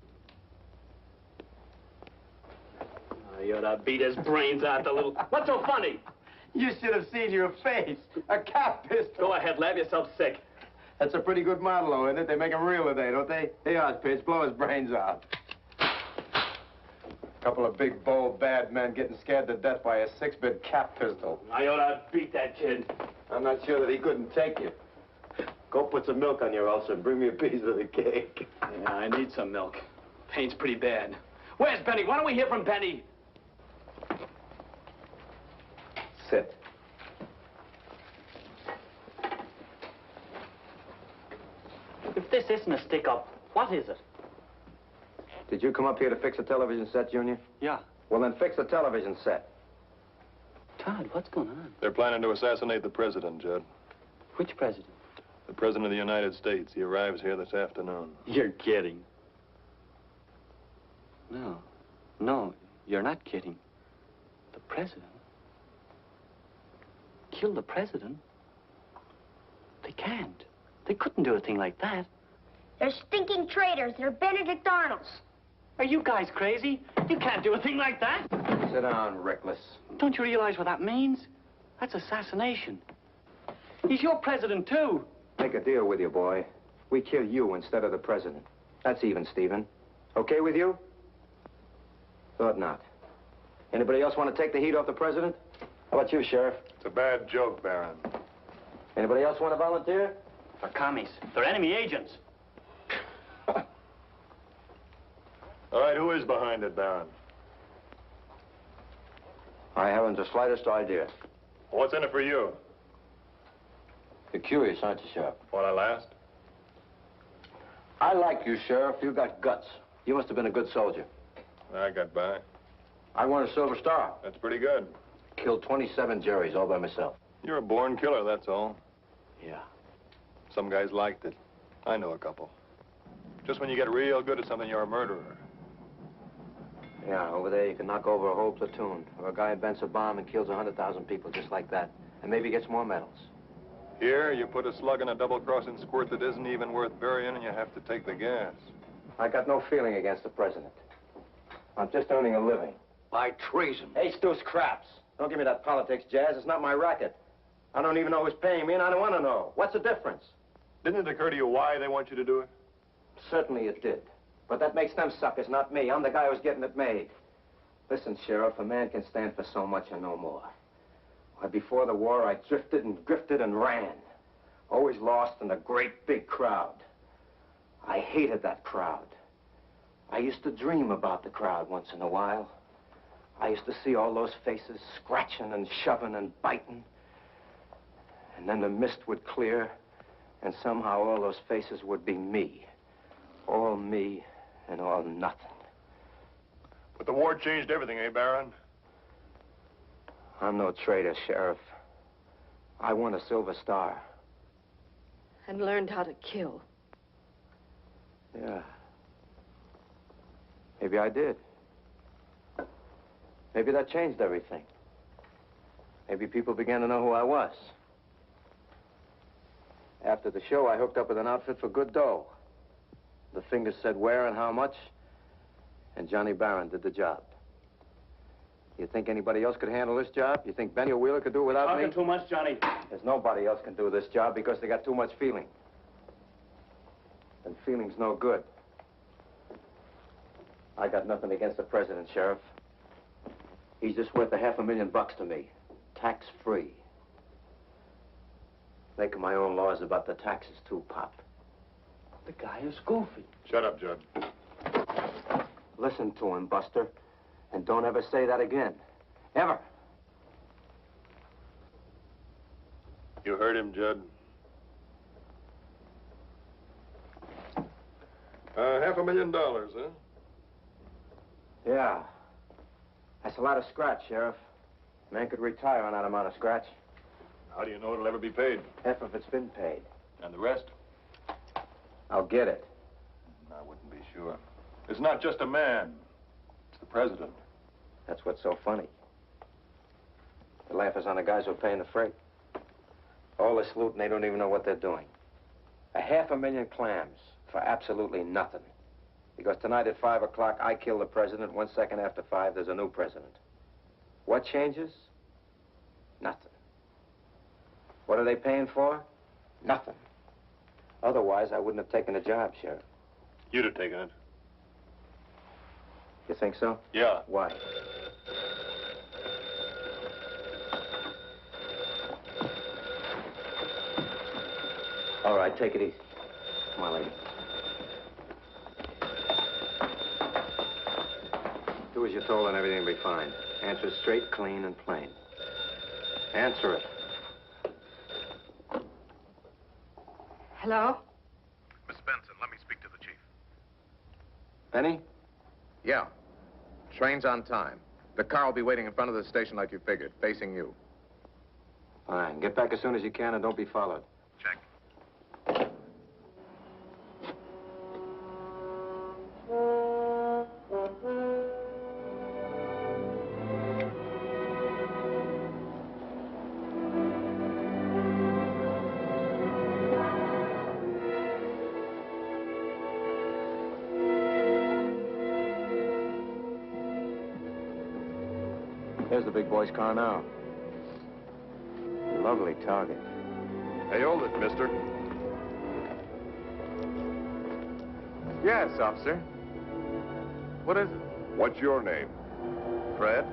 Oh, you ought to beat his brains out, the little... What's so funny? You should have seen your face. A cap pistol. Go ahead, lab yourself sick. That's a pretty good model, though, isn't it? They make them real today, don't they? Hey, Oz, Pidge, blow his brains out. Couple of big, bold, bad men getting scared to death by a 6-bit cap pistol. I ought to beat that kid. I'm not sure that he couldn't take you. Go put some milk on your ulcer and bring me a piece of the cake. Yeah, I need some milk. Pain's pretty bad. Where's Benny? Why don't we hear from Benny? Sit. If this isn't a stick-up, what is it? Did you come up here to fix a television set, Junior? Yeah. Well, then fix the television set. Todd, what's going on? They're planning to assassinate the president, Judd. Which president? The president of the United States. He arrives here this afternoon. You're kidding. No. No, you're not kidding. The president? Kill the president? They can't. They couldn't do a thing like that. They're stinking traitors. They're Benedict Arnolds. Are you guys crazy? You can't do a thing like that. Sit down, reckless. Don't you realize what that means? That's assassination. He's your president, too. Make a deal with you, boy. We kill you instead of the president. That's even, Stephen. Okay with you? Thought not. Anybody else want to take the heat off the president? How about you, Sheriff? It's a bad joke, Baron. Anybody else want to volunteer? For commies. They're enemy agents. All right, who is behind it, Baron? I haven't the slightest idea. What's in it for you? You're curious, aren't you, Sheriff? What I last? I like you, Sheriff. You got guts. You must have been a good soldier. I got by. I won a Silver Star. That's pretty good. Killed 27 Jerrys all by myself. You're a born killer, that's all. Yeah. Some guys liked it. I know a couple. Just when you get real good at something, you're a murderer. Yeah, over there you can knock over a whole platoon. Or a guy invents a bomb and kills 100,000 people just like that. And maybe gets more medals. Here, you put a slug in a double-crossing squirt that isn't even worth burying, and you have to take the gas. I got no feeling against the president. I'm just earning a living. By treason. Hey, Stu Scraps. Don't give me that politics jazz. It's not my racket. I don't even know who's paying me, and I don't want to know. What's the difference? Didn't it occur to you why they want you to do it? Certainly it did. But that makes them suckers, not me. I'm the guy who's getting it made. Listen, Sheriff, a man can stand for so much and no more. Why, before the war, I drifted and drifted and ran. Always lost in a great big crowd. I hated that crowd. I used to dream about the crowd once in a while. I used to see all those faces scratching and shoving and biting. And then the mist would clear, and somehow all those faces would be me. All me and all nothing. But the war changed everything, eh, Baron? I'm no traitor, Sheriff. I won a Silver Star. And learned how to kill. Yeah. Maybe I did. Maybe that changed everything. Maybe people began to know who I was. After the show, I hooked up with an outfit for good dough. The fingers said where and how much, and Johnny Barron did the job. You think anybody else could handle this job? You think Benny or Wheeler could do it without me? Talking too much, Johnny. There's nobody else can do this job because they got too much feeling. And feeling's no good. I got nothing against the president, Sheriff. He's just worth $500,000 to me, tax-free. Making my own laws about the taxes, too, Pop. The guy is goofy. Shut up, Judd. Listen to him, Buster, and don't ever say that again. Ever. You heard him, Judd. $500,000, huh? Yeah. That's a lot of scratch, Sheriff. Man could retire on that amount of scratch. How do you know it'll ever be paid? Half of it's been paid. And the rest? I'll get it. I wouldn't be sure. It's not just a man. It's the president. That's what's so funny. The laugh is on the guys who are paying the freight. All this loot and they don't even know what they're doing. $500,000 clams for absolutely nothing. Because tonight at 5 o'clock, I kill the president. 1 second after 5, there's a new president. What changes? Nothing. What are they paying for? Nothing. Otherwise, I wouldn't have taken the job, Sheriff. You'd have taken it. You think so? Yeah. Why? All right, take it easy. Come on, lady. Do as you're told and everything will be fine. Answer straight, clean, and plain. Answer it. Hello? Miss Benson, let me speak to the chief. Benny? Yeah. Train's on time. The car will be waiting in front of the station like you figured, facing you. Fine. Get back as soon as you can and don't be followed. Check. There's the big boy's car now. Lovely target. Hey, hold it, mister. Yes, officer. What is it? What's your name? Fred?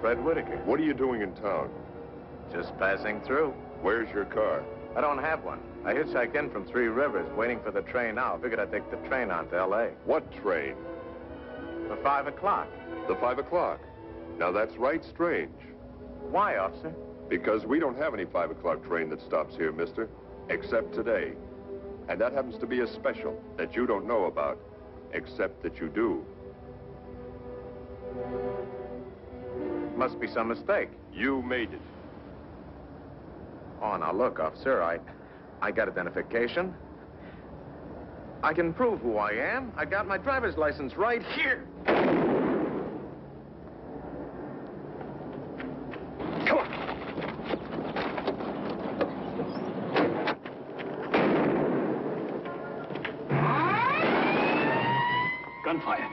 Fred Whitaker. What are you doing in town? Just passing through. Where's your car? I don't have one. I hitchhiked in from Three Rivers, waiting for the train now. Figured I'd take the train on to L.A. What train? For 5 o'clock. The 5 o'clock. Now, that's right strange. Why, officer? Because we don't have any 5 o'clock train that stops here, mister, except today. And that happens to be a special that you don't know about, except that you do. Must be some mistake. You made it. Oh, now look, officer, I got identification. I can prove who I am. I got my driver's license right here. Come on. Gunfire.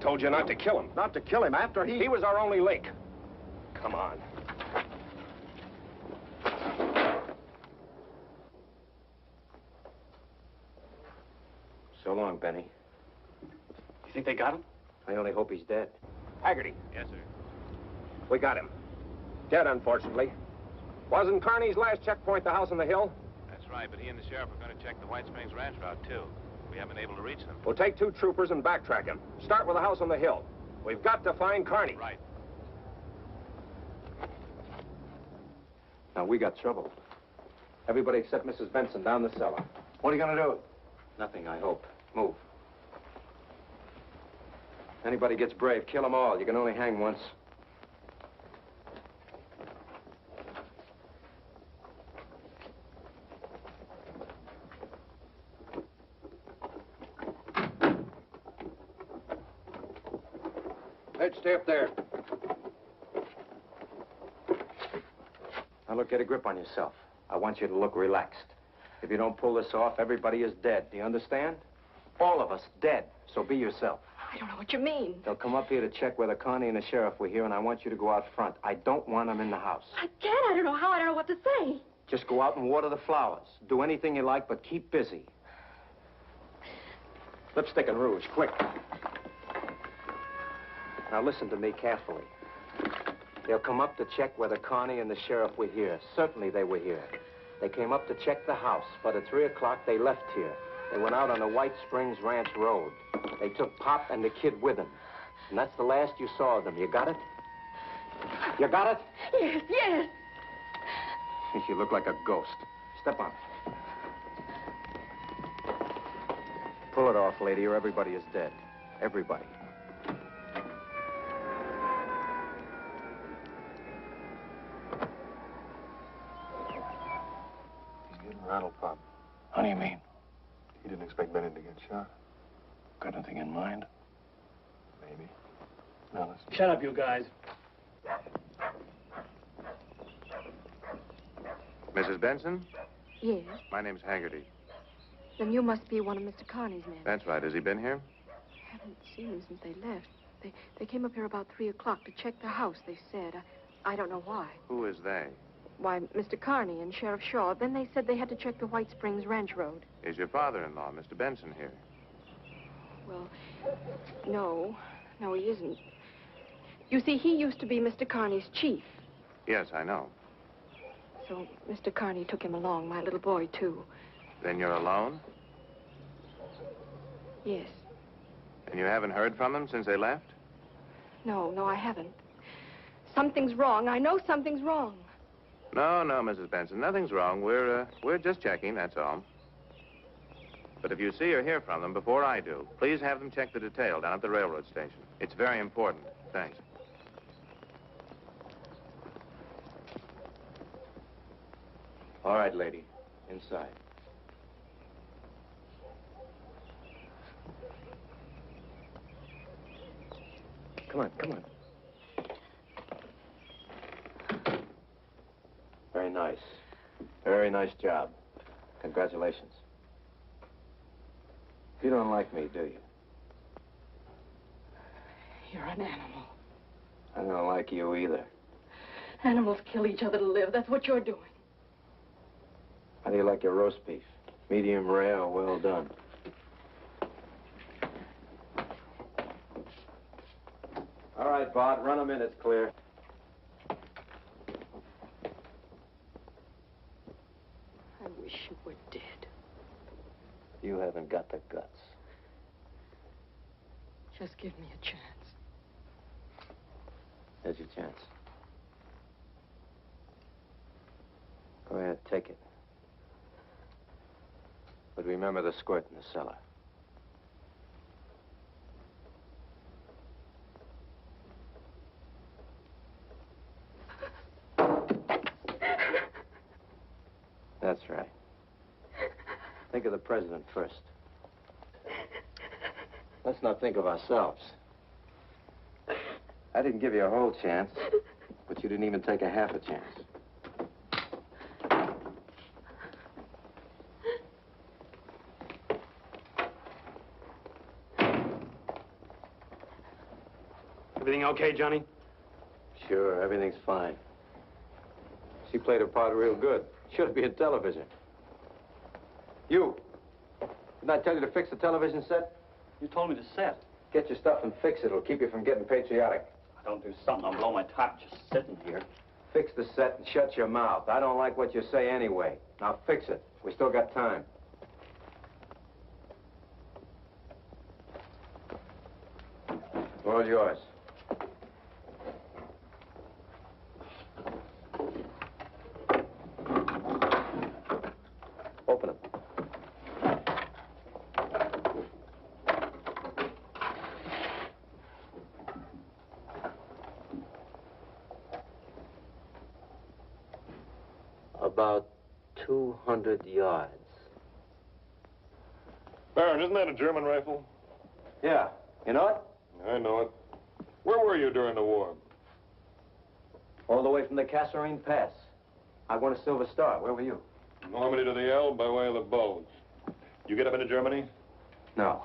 Told you not to kill him. Not to kill him after he... He was our only link. Come on. So long, Benny. You think they got him? I only hope he's dead. Haggerty. Yes, sir. We got him. Dead, unfortunately. Wasn't Carney's last checkpoint the house on the hill? That's right, but he and the sheriff are going to check the White Springs Ranch route, too. We haven't been able to reach them. We'll take 2 troopers and backtrack him. Start with the house on the hill. We've got to find Carney. Right. Now, we got trouble. Everybody except Mrs. Benson down the cellar. What are you going to do? Nothing, I hope. Move. Anybody gets brave, kill them all. You can only hang once. Ed, stay up there. Now, look, get a grip on yourself. I want you to look relaxed. If you don't pull this off, everybody is dead. Do you understand? All of us dead. So be yourself. I don't know what you mean. They'll come up here to check whether Connie and the sheriff were here, and I want you to go out front. I don't want them in the house. I can't. I don't know how. I don't know what to say. Just go out and water the flowers. Do anything you like, but keep busy. Lipstick and rouge, quick. Now listen to me carefully. They'll come up to check whether Connie and the sheriff were here. Certainly they were here. They came up to check the house, but at 3 o'clock they left here. They went out on the White Springs Ranch Road. They took Pop and the kid with them. And that's the last you saw of them. You got it? You got it? Yes, yes. You look like a ghost. Step on it. Pull it off, lady, or everybody is dead. Everybody. He's getting rattled, Pop. How do you mean? He didn't expect Benny to get shot. Got anything in mind? Maybe. Now listen. Shut up, you guys. Mrs. Benson? Yes. My name's Haggerty. Then you must be one of Mr. Carney's men. That's right. Has he been here? I haven't seen him since they left. They came up here about 3 o'clock to check the house, they said. I don't know why. Who is they? Why, Mr. Carney and Sheriff Shaw. Then they said they had to check the White Springs Ranch Road. Is your father-in-law, Mr. Benson, here? Well, no. No, he isn't. You see, he used to be Mr. Carney's chief. Yes, I know. So Mr. Carney took him along, my little boy, too. Then you're alone? Yes. And you haven't heard from them since they left? No, I haven't. Something's wrong. I know something's wrong. No, Mrs. Benson, nothing's wrong. We're just checking, that's all. But if you see or hear from them before I do, please have them check the detail down at the railroad station. It's very important. Thanks. All right, lady. Inside. Come on, come on. Very nice. Very nice job. Congratulations. You don't like me, do you? You're an animal. I don't like you either. Animals kill each other to live. That's what you're doing. How do you like your roast beef? Medium rare or well done? All right, Bart, run 'em in. It's clear. I wish you were dead. You haven't got the guts. Just give me a chance. Here's your chance. Go ahead, take it. But remember the squirt in the cellar. That's right. Think of the president first. Let's not think of ourselves. I didn't give you a whole chance, but you didn't even take a half a chance. Everything okay, Johnny? Sure, everything's fine. She played her part real good. Should be in television. You. Didn't I tell you to fix the television set? You told me to set. Get your stuff and fix it. It'll keep you from getting patriotic. I don't do something, I'll blow my top just sitting here. Fix the set and shut your mouth. I don't like what you say anyway. Now fix it. We still got time. What's yours? Open them. About 200 yards. Baron, isn't that a German rifle? Yeah. You know it? I know it. Where were you during the war? All the way from the Kasserine Pass. I won a Silver Star. Where were you? Normandy to the Elbe by way of the Bulge. You get up into Germany? No.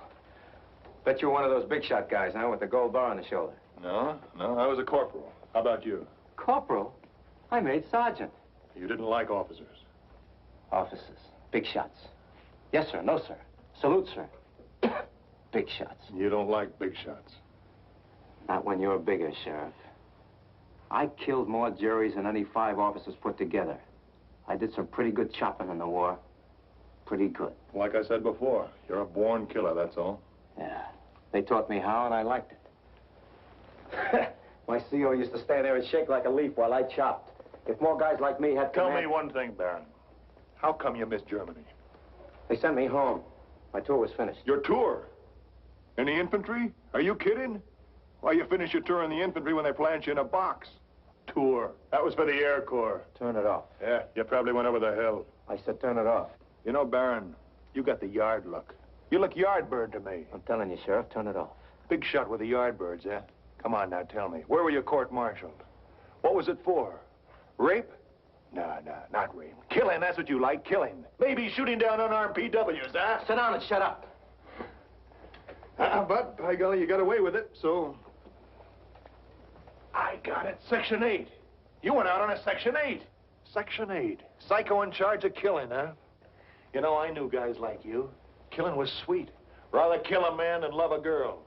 Bet you're one of those big shot guys, huh, with the gold bar on the shoulder. No, I was a corporal. How about you? Corporal? I made sergeant. You didn't like officers? Officers. Big shots. Yes, sir. No, sir. Salute, sir. Big shots. You don't like big shots? Not when you're bigger, Sheriff. I killed more juries than any 5 officers put together. I did some pretty good chopping in the war. Pretty good. Like I said before, you're a born killer, that's all. Yeah. They taught me how, and I liked it. My CO used to stand there and shake like a leaf while I chopped. If more guys like me had Tell me one thing, Baron. How come you missed Germany? They sent me home. My tour was finished. Your tour? In the infantry? Are you kidding? Why, you finish your tour in the infantry when they plant you in a box. Tour. That was for the Air Corps. Turn it off. Yeah, you probably went over the hill. I said turn it off. You know, Baron, you got the yard look. You look yardbird to me. I'm telling you, Sheriff, turn it off. Big shot with the yardbirds, eh? Come on now, tell me. Where were you court-martialed? What was it for? Rape? No, not rape. Killing, that's what you like, killing. Maybe shooting down unarmed PWs, huh? Sit down and shut up. But, by golly, you got away with it, so... I got it. Section 8. You went out on a Section 8. Section 8. Psycho in charge of killing, huh? You know, I knew guys like you. Killing was sweet. Rather kill a man than love a girl.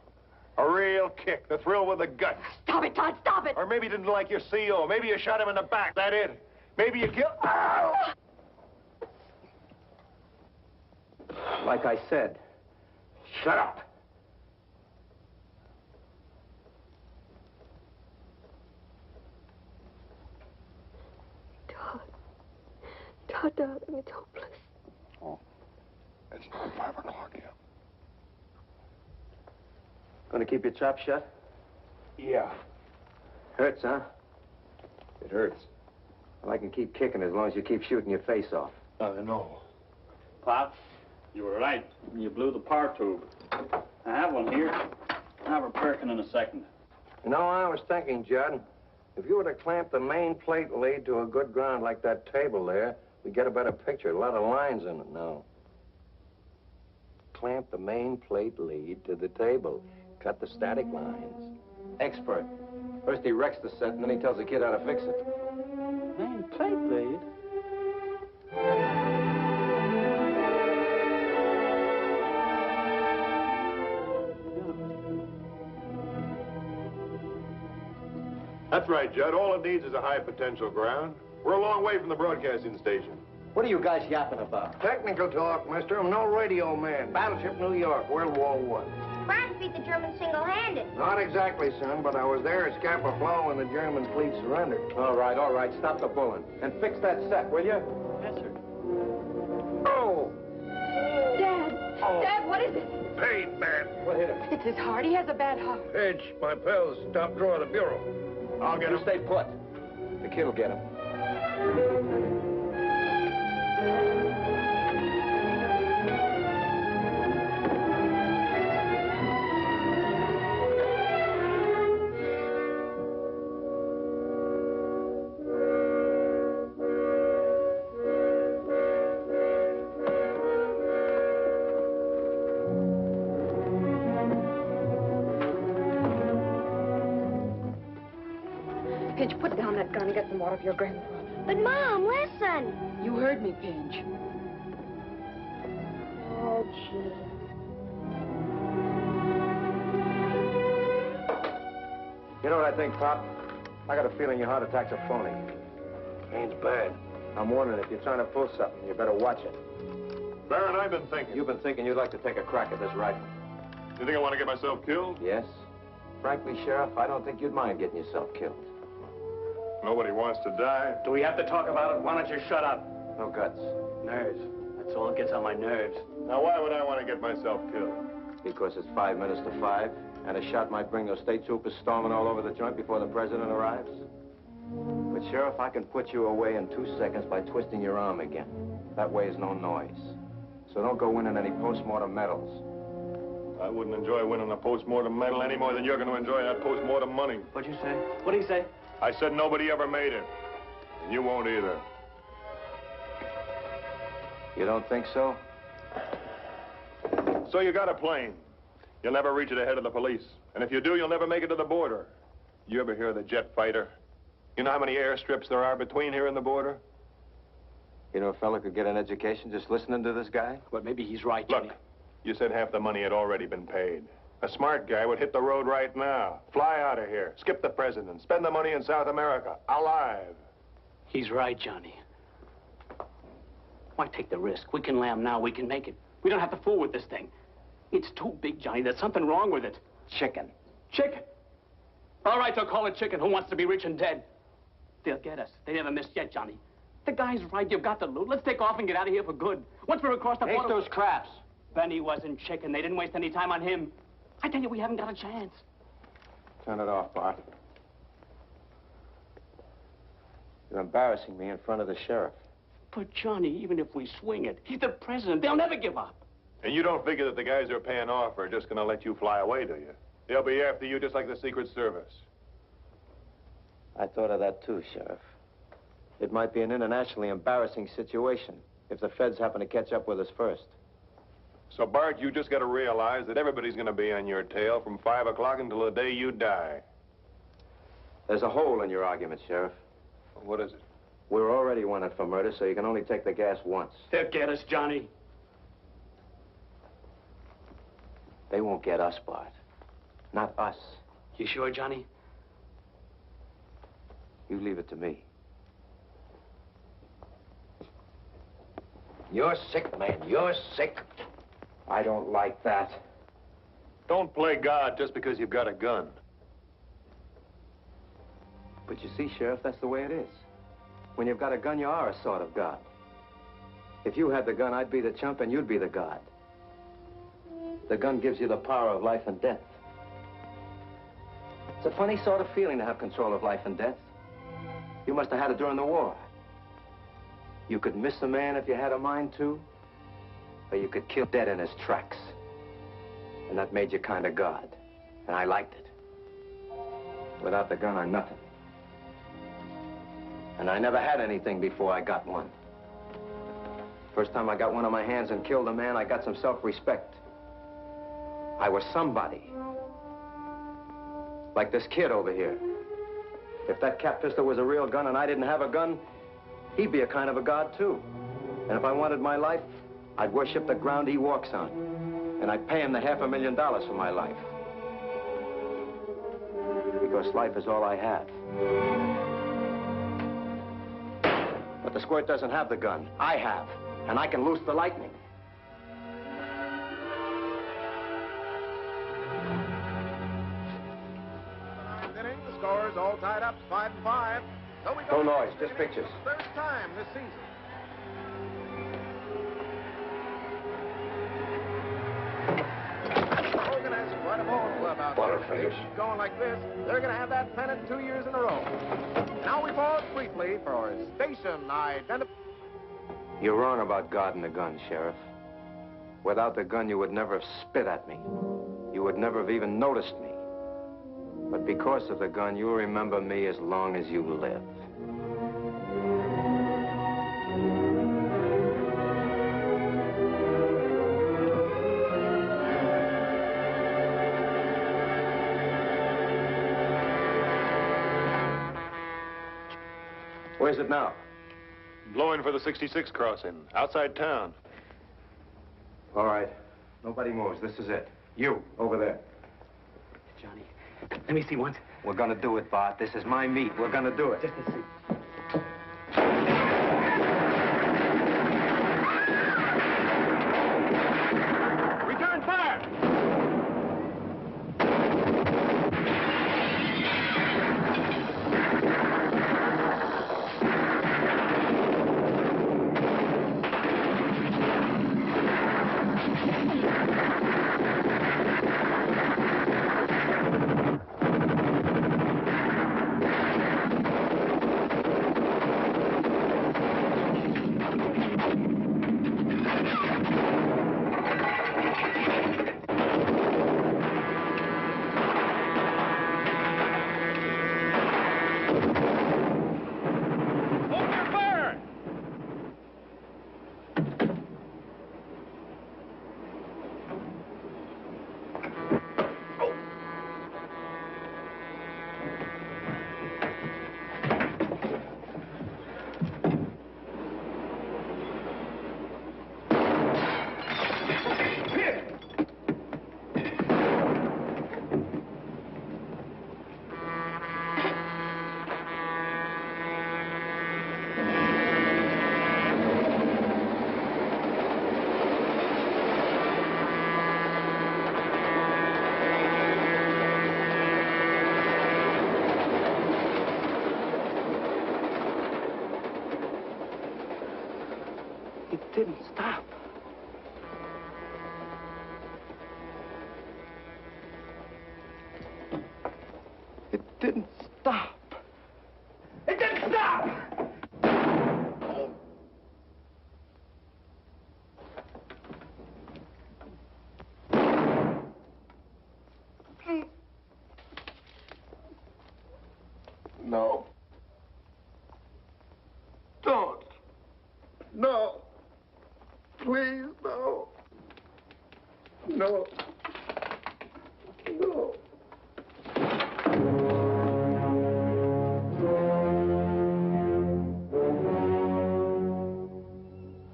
A real kick, the thrill with the gut. Stop it, Todd, stop it! Or maybe you didn't like your CO. Maybe you shot him in the back, that it? Maybe you killed... Ow! Like I said, shut up. Todd, darling, it's hopeless. Oh, it's not 5 o'clock yet. Gonna keep your trap shut? Yeah. Hurts, huh? It hurts. Well, I can keep kicking as long as you keep shooting your face off. No. Pop, you were right. You blew the power tube. I have one here. I'll have her perking in a second. You know, I was thinking, Judd, if you were to clamp the main plate lead to a good ground like that table there, we'd get a better picture. A lot of lines in it now. Clamp the main plate lead to the table. Cut the static lines. Expert. First he wrecks the set, and then he tells the kid how to fix it. Main plate lead? That's right, Judd. All it needs is a high potential ground. We're a long way from the broadcasting station. What are you guys yapping about? Technical talk, mister. I'm no radio man. Battleship New York, World War I. France beat the Germans single-handed. Not exactly, son, but I was there at Scapa Flow when the German fleet surrendered. All right. Stop the bulling. And fix that set, will you? Yes, sir. Oh! Dad! Oh. Dad, what is it? Pain, man. What hit him? It's his heart. He has a bad heart. Edge, my pals, top drawer of the bureau. I'll get him. You stay put. The kid'll get him. I've gone to get some water for your grandfather. But, Mom, listen. You heard me, Paige. Oh, gee. You know what I think, Pop? I got a feeling your heart attack's a phony. Ain't bad. I'm wondering if you're trying to pull something, you better watch it. Baron, I've been thinking. You've been thinking you'd like to take a crack at this rifle. You think I want to get myself killed? Yes. Frankly, Sheriff, I don't think you'd mind getting yourself killed. Nobody wants to die. Do we have to talk about it? Why don't you shut up? No guts. Nerves. That's all that gets on my nerves. Now, why would I want to get myself killed? Because it's 5 minutes to 5, and a shot might bring those state troopers storming all over the joint before the president arrives. But, Sheriff, I can put you away in 2 seconds by twisting your arm again. That way is no noise. So don't go winning any post-mortem medals. I wouldn't enjoy winning a post-mortem medal any more than you're going to enjoy that post-mortem money. What'd you say? What'd he say? I said nobody ever made it. And you won't either. You don't think so? So you got a plane. You'll never reach it ahead of the police. And if you do, you'll never make it to the border. You ever hear of the jet fighter? You know how many airstrips there are between here and the border? You know, a fella could get an education just listening to this guy? But maybe he's right, Johnny. Look, you said half the money had already been paid. A smart guy would hit the road right now, fly out of here, skip the president, spend the money in South America, alive. He's right, Johnny. Why take the risk? We can lamb now, we can make it. We don't have to fool with this thing. It's too big, Johnny. There's something wrong with it. Chicken. Chicken? All right, they'll call it chicken. Who wants to be rich and dead? They'll get us. They never missed yet, Johnny. The guy's right. You've got to loot. Let's take off and get out of here for good. Once we're across the border... Ace those craps. Benny wasn't chicken. They didn't waste any time on him. I tell you, we haven't got a chance. Turn it off, Bart. You're embarrassing me in front of the sheriff. But, Johnny, even if we swing it, he's the president. They'll never give up. And you don't figure that the guys they're paying off are just going to let you fly away, do you? They'll be after you just like the Secret Service. I thought of that too, Sheriff. It might be an internationally embarrassing situation if the feds happen to catch up with us first. So, Bart, you just got to realize that everybody's going to be on your tail from 5 o'clock until the day you die. There's a hole in your argument, Sheriff. What is it? We're already wanted for murder, so you can only take the gas once. They'll get us, Johnny. They won't get us, Bart. Not us. You sure, Johnny? You leave it to me. You're sick, man. You're sick. I don't like that. Don't play God just because you've got a gun. But you see, Sheriff, that's the way it is. When you've got a gun, you are a sort of God. If you had the gun, I'd be the chump and you'd be the God. The gun gives you the power of life and death. It's a funny sort of feeling to have control of life and death. You must have had it during the war. You could miss a man if you had a mind to, or you could kill dead in his tracks. And that made you kind of God. And I liked it. Without the gun, I'm nothing. And I never had anything before I got one. First time I got one on my hands and killed a man, I got some self-respect. I was somebody. Like this kid over here. If that cap pistol was a real gun and I didn't have a gun, he'd be a kind of a god, too. And if I wanted my life, I'd worship the ground he walks on. And I'd pay him the $500,000 for my life. Because life is all I have. But the squirt doesn't have the gun. I have. And I can loose the lightning. The score's all tied up, 5-5. So we No noise, just pictures. Third time this season. Hogan has quite a ball club out there. If they keep going like this, they're going to have that pennant 2 years in a row. Now we pause briefly for station identifier. You're wrong about God and the gun, Sheriff. Without the gun, you would never have spit at me. You would never have even noticed me. But because of the gun, you'll remember me as long as you live. Where's it now? Blowing for the 66 crossing, outside town. All right. Nobody moves. This is it. You, over there. Johnny, let me see once. We're gonna do it, Bart. This is my meat. We're gonna do it. Just a second. Return fire! It didn't stop. It didn't stop. It didn't stop! No. Don't. No. Please, no. No. No.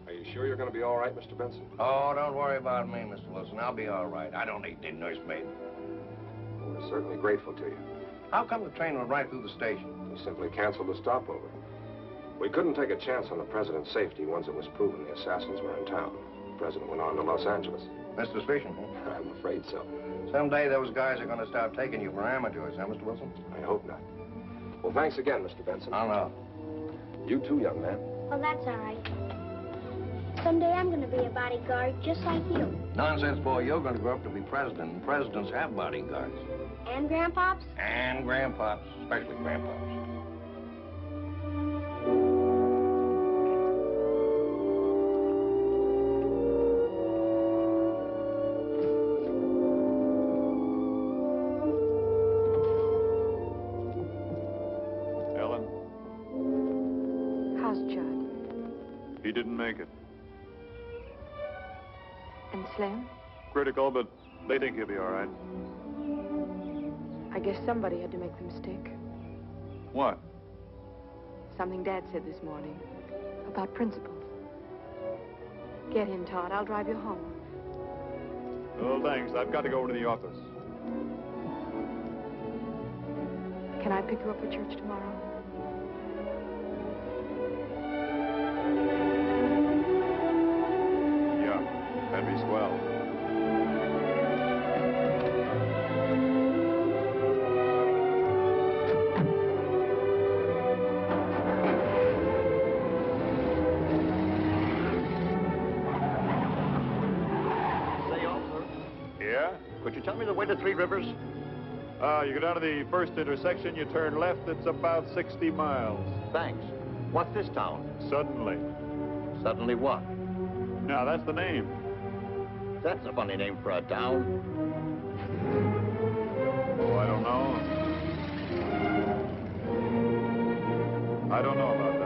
Are you sure you're going to be all right, Mr. Benson? Oh, don't worry about me, Mr. Wilson. I'll be all right. I don't need the nursemaid. Well, we're certainly grateful to you. How come the train went right through the station? We simply canceled the stopover. We couldn't take a chance on the president's safety once it was proven the assassins were in town. The president went on to Los Angeles. That's suspicion, huh? I'm afraid so. Someday those guys are going to start taking you for amateurs, huh, Mr. Wilson? I hope not. Well, thanks again, Mr. Benson. I know. You too, young man. Well, that's all right. Someday I'm going to be a bodyguard just like you. Nonsense, boy. You're going to grow up to be president, and presidents have bodyguards. And grandpops? And grandpops, especially grandpops. Ellen, How's Judd? he didn't make it. And Slim? Critical, but they think he'll be all right. I guess somebody had to make the mistake. What? Something Dad said this morning about principles. Get in, Todd. I'll drive you home. Oh, thanks. I've got to go over to the office. Can I pick you up at church tomorrow? Yeah, that'd be swell. Could you tell me the way to Three Rivers? You go down to the first intersection, you turn left, it's about 60 miles. Thanks. What's this town? Suddenly. Suddenly what? Now, that's the name. That's a funny name for a town. Oh, I don't know. I don't know about that.